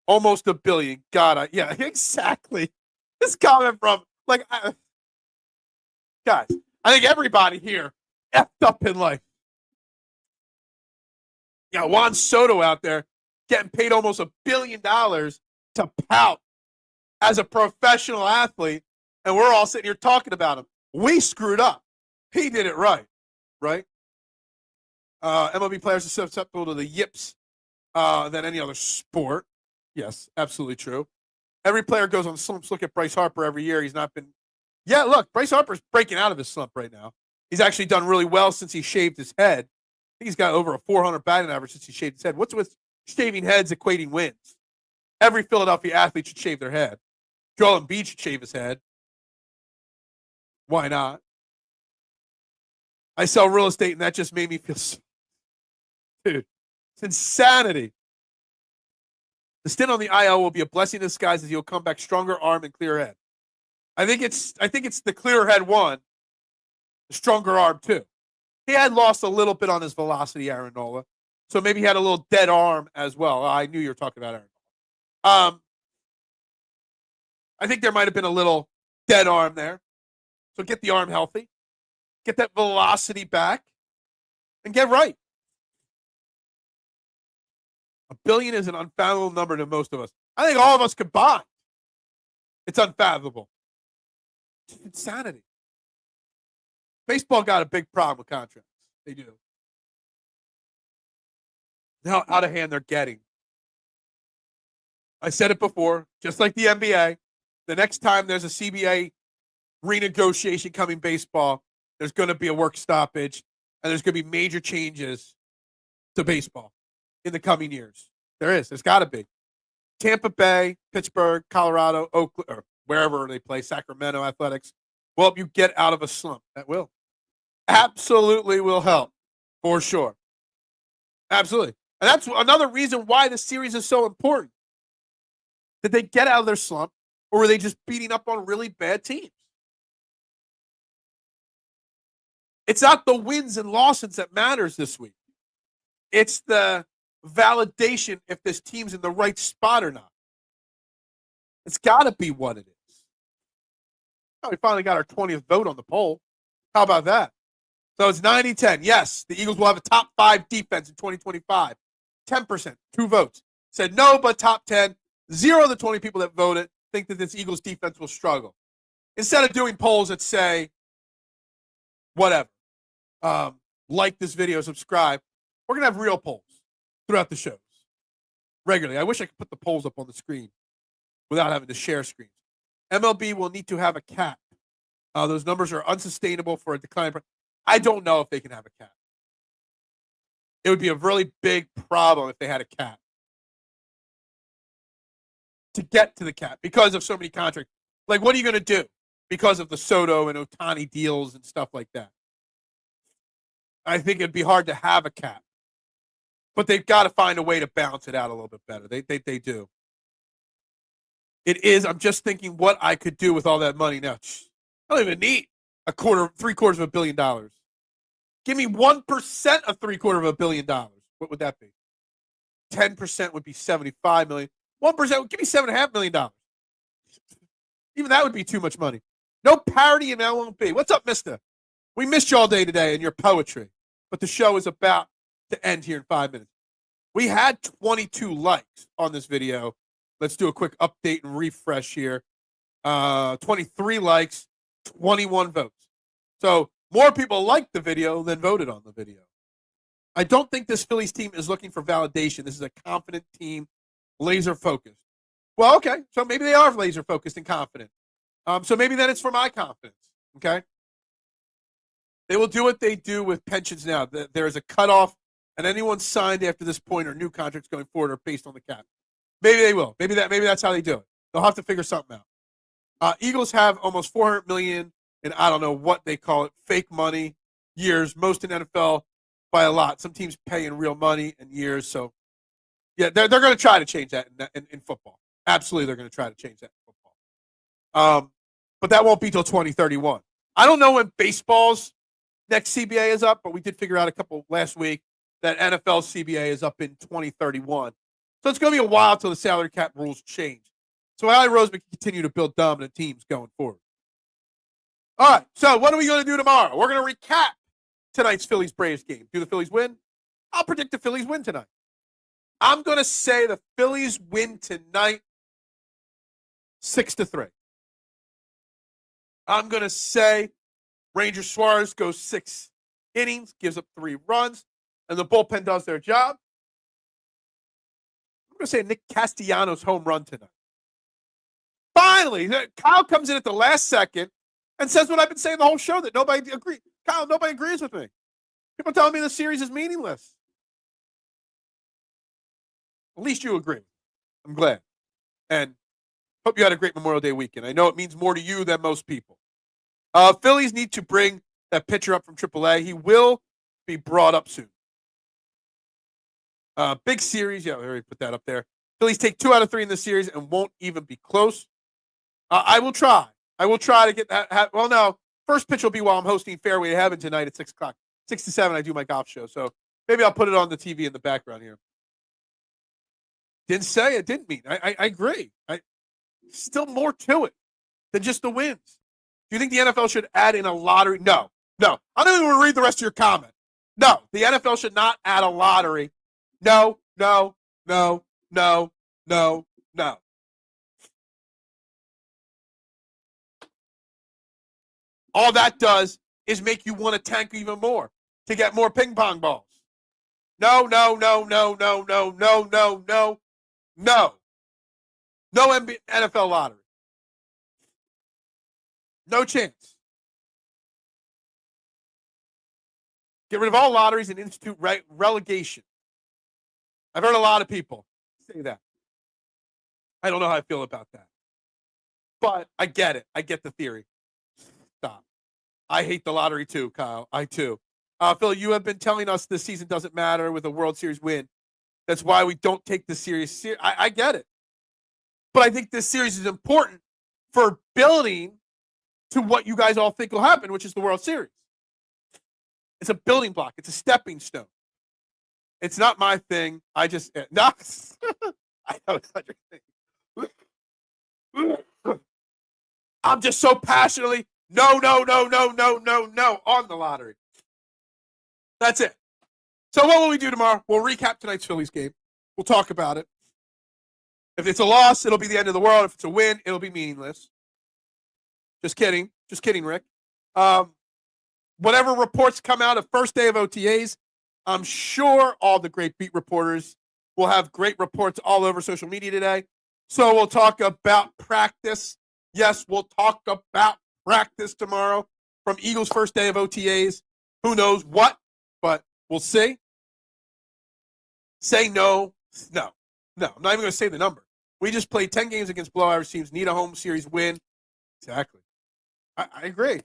Speaker 1: Almost $1 billion. God, yeah, exactly. This comment from, guys, I think everybody here effed up in life. You got Juan Soto out there getting paid almost $1 billion to pout as a professional athlete, and we're all sitting here talking about him. We screwed up. He did it right, right? MLB players are susceptible to the yips than any other sport. Yes, absolutely true. Every player goes on slumps. Look at Bryce Harper every year. He's not been. Yeah, look, Bryce Harper's breaking out of his slump right now. He's actually done really well since he shaved his head. I think he's got over a 400 batting average since he shaved his head. What's with shaving heads equating wins? Every Philadelphia athlete should shave their head. Joel Embiid should shave his head. Why not? I sell real estate, and that just made me feel so. Dude, it's insanity. The stint on the IL will be a blessing in disguise as he'll come back stronger arm and clearer head. I think it's the clearer head one, the stronger arm two. He had lost a little bit on his velocity, Aaron Nola. So maybe he had a little dead arm as well. I knew you were talking about Aaron Nola. I think there might have been a little dead arm there. So get the arm healthy, get that velocity back, and get right. $1 billion is an unfathomable number to most of us. I think all of us combined, it's unfathomable. It's insanity. Baseball got a big problem with contracts. They do. How out of hand they're getting. I said it before, just like the NBA, the next time there's a CBA renegotiation coming baseball, there's going to be a work stoppage, and there's going to be major changes to baseball in the coming years. There's got to be. Tampa Bay, Pittsburgh, Colorado, Oakland, or wherever they play, Sacramento Athletics, will help you get out of a slump. That will. Absolutely will help, for sure. Absolutely. And that's another reason why the series is so important. Did they get out of their slump, or were they just beating up on really bad teams? It's not the wins and losses that matters this week. It's the validation if this team's in the right spot or not. It's got to be what it is. Oh, we finally got our 20th vote on the poll. How about that? So it's 90-10. Yes, the Eagles will have a top 5 defense in 2025. 10%, 2 votes. Said no, but top 10. 0 of the 20 people that voted think that this Eagles defense will struggle. Instead of doing polls that say whatever. Like this video, subscribe. We're going to have real polls throughout the shows regularly. I wish I could put the polls up on the screen without having to share screens. MLB will need to have a cap. Those numbers are unsustainable for a decline. I don't know if they can have a cap. It would be a really big problem if they had a cap to get to the cap because of so many contracts. Like, what are you going to do because of the Soto and Ohtani deals and stuff like that? I think it'd be hard to have a cap, but they've got to find a way to balance it out a little bit better. They do. It is. I'm just thinking what I could do with all that money now. I don't even need $750 million. Give me 1% of $750 million. What would that be? 10% would be $75 million. 1% would give me $7.5 million. Even that would be too much money. No parity in LMP. What's up, mister? We missed you all day today in your poetry, but the show is about to end here in 5 minutes. We had 22 likes on this video. Let's do a quick update and refresh here. 23 likes, 21 votes. So more people liked the video than voted on the video. I don't think this Phillies team is looking for validation. This is a confident team, laser focused. Well, okay, so maybe they are laser focused and confident. So maybe then it's for my confidence, okay? They will do what they do with pensions now. There is a cutoff, and anyone signed after this point or new contracts going forward are based on the cap. Maybe they will. Maybe that's how they do it. They'll have to figure something out. Eagles have almost $400 million in, I don't know what they call it, fake money years, most in NFL by a lot. Some teams pay in real money in years. So, yeah, they're going to try to change that in football. Absolutely, they're going to try to change that in football. But that won't be till 2031. I don't know when baseball's next CBA is up, but we did figure out a couple last week that NFL CBA is up in 2031. So it's going to be a while till the salary cap rules change. So Allie Roseman can continue to build dominant teams going forward. All right, so what are we going to do tomorrow? We're going to recap tonight's Phillies-Braves game. Do the Phillies win? I'll predict the Phillies win tonight. I'm going to say the Phillies win tonight 6-3. I'm going to say Ranger Suarez goes 6 innings, gives up 3 runs, and the bullpen does their job. I'm going to say Nick Castellanos home run tonight. Finally, Kyle comes in at the last second and says what I've been saying the whole show, that nobody agrees. Kyle, nobody agrees with me. People telling me the series is meaningless. At least you agree. I'm glad. And hope you had a great Memorial Day weekend. I know it means more to you than most people. Phillies need to bring that pitcher up from AAA. He will be brought up soon. Big series. Yeah, I already put that up there. Phillies take 2 out of 3 in the series and won't even be close. I will try. I will try to get that. Well, no. First pitch will be while I'm hosting Fairway to Heaven tonight at 6 o'clock. 6 to 7, I do my golf show. So maybe I'll put it on the TV in the background here. Didn't say it. Didn't mean. I agree. Still more to it than just the wins. Do you think the NFL should add in a lottery? No. I don't even want to read the rest of your comment. No, the NFL should not add a lottery. No. All that does is make you want to tank even more to get more ping pong balls. No. No NFL lottery. No chance. Get rid of all lotteries and institute relegation. I've heard a lot of people say that. I don't know how I feel about that. But I get it. I get the theory. Stop. I hate the lottery too, Kyle. I too. Phil, you have been telling us this season doesn't matter with a World Series win. That's why we don't take this series serious. I get it. But I think this series is important for building to what you guys all think will happen, which is the World Series. It's a building block. It's a stepping stone. It's not my thing. I just no. I know it's not your thing. I'm just so passionately no on the lottery. That's it. So what will we do tomorrow? We'll recap tonight's Phillies game. We'll talk about it. If it's a loss, it'll be the end of the world. If it's a win, it'll be meaningless. Just kidding, Rick. whatever reports come out of first day of OTAs, I'm sure all the great beat reporters will have great reports all over social media today. So we'll talk about practice. Yes, we'll talk about practice tomorrow from Eagles' first day of OTAs. Who knows what, but we'll see. Say no. No. I'm not even going to say the number. We just played 10 games against below average teams, need a home series win. Exactly. I agree.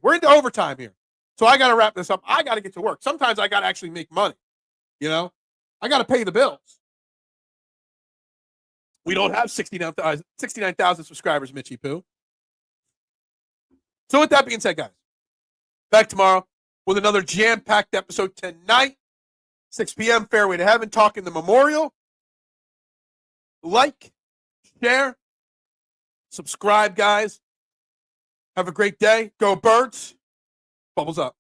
Speaker 1: We're into overtime here. So I got to wrap this up. I got to get to work. Sometimes I got to actually make money. I got to pay the bills. We don't have 69,000 subscribers, Mitchie Poo. So with that being said, guys, back tomorrow with another jam-packed episode tonight, 6 p.m., Fairway to Heaven, talking the Memorial. Like, share, subscribe, guys. Have a great day. Go Birds. Bubbles up.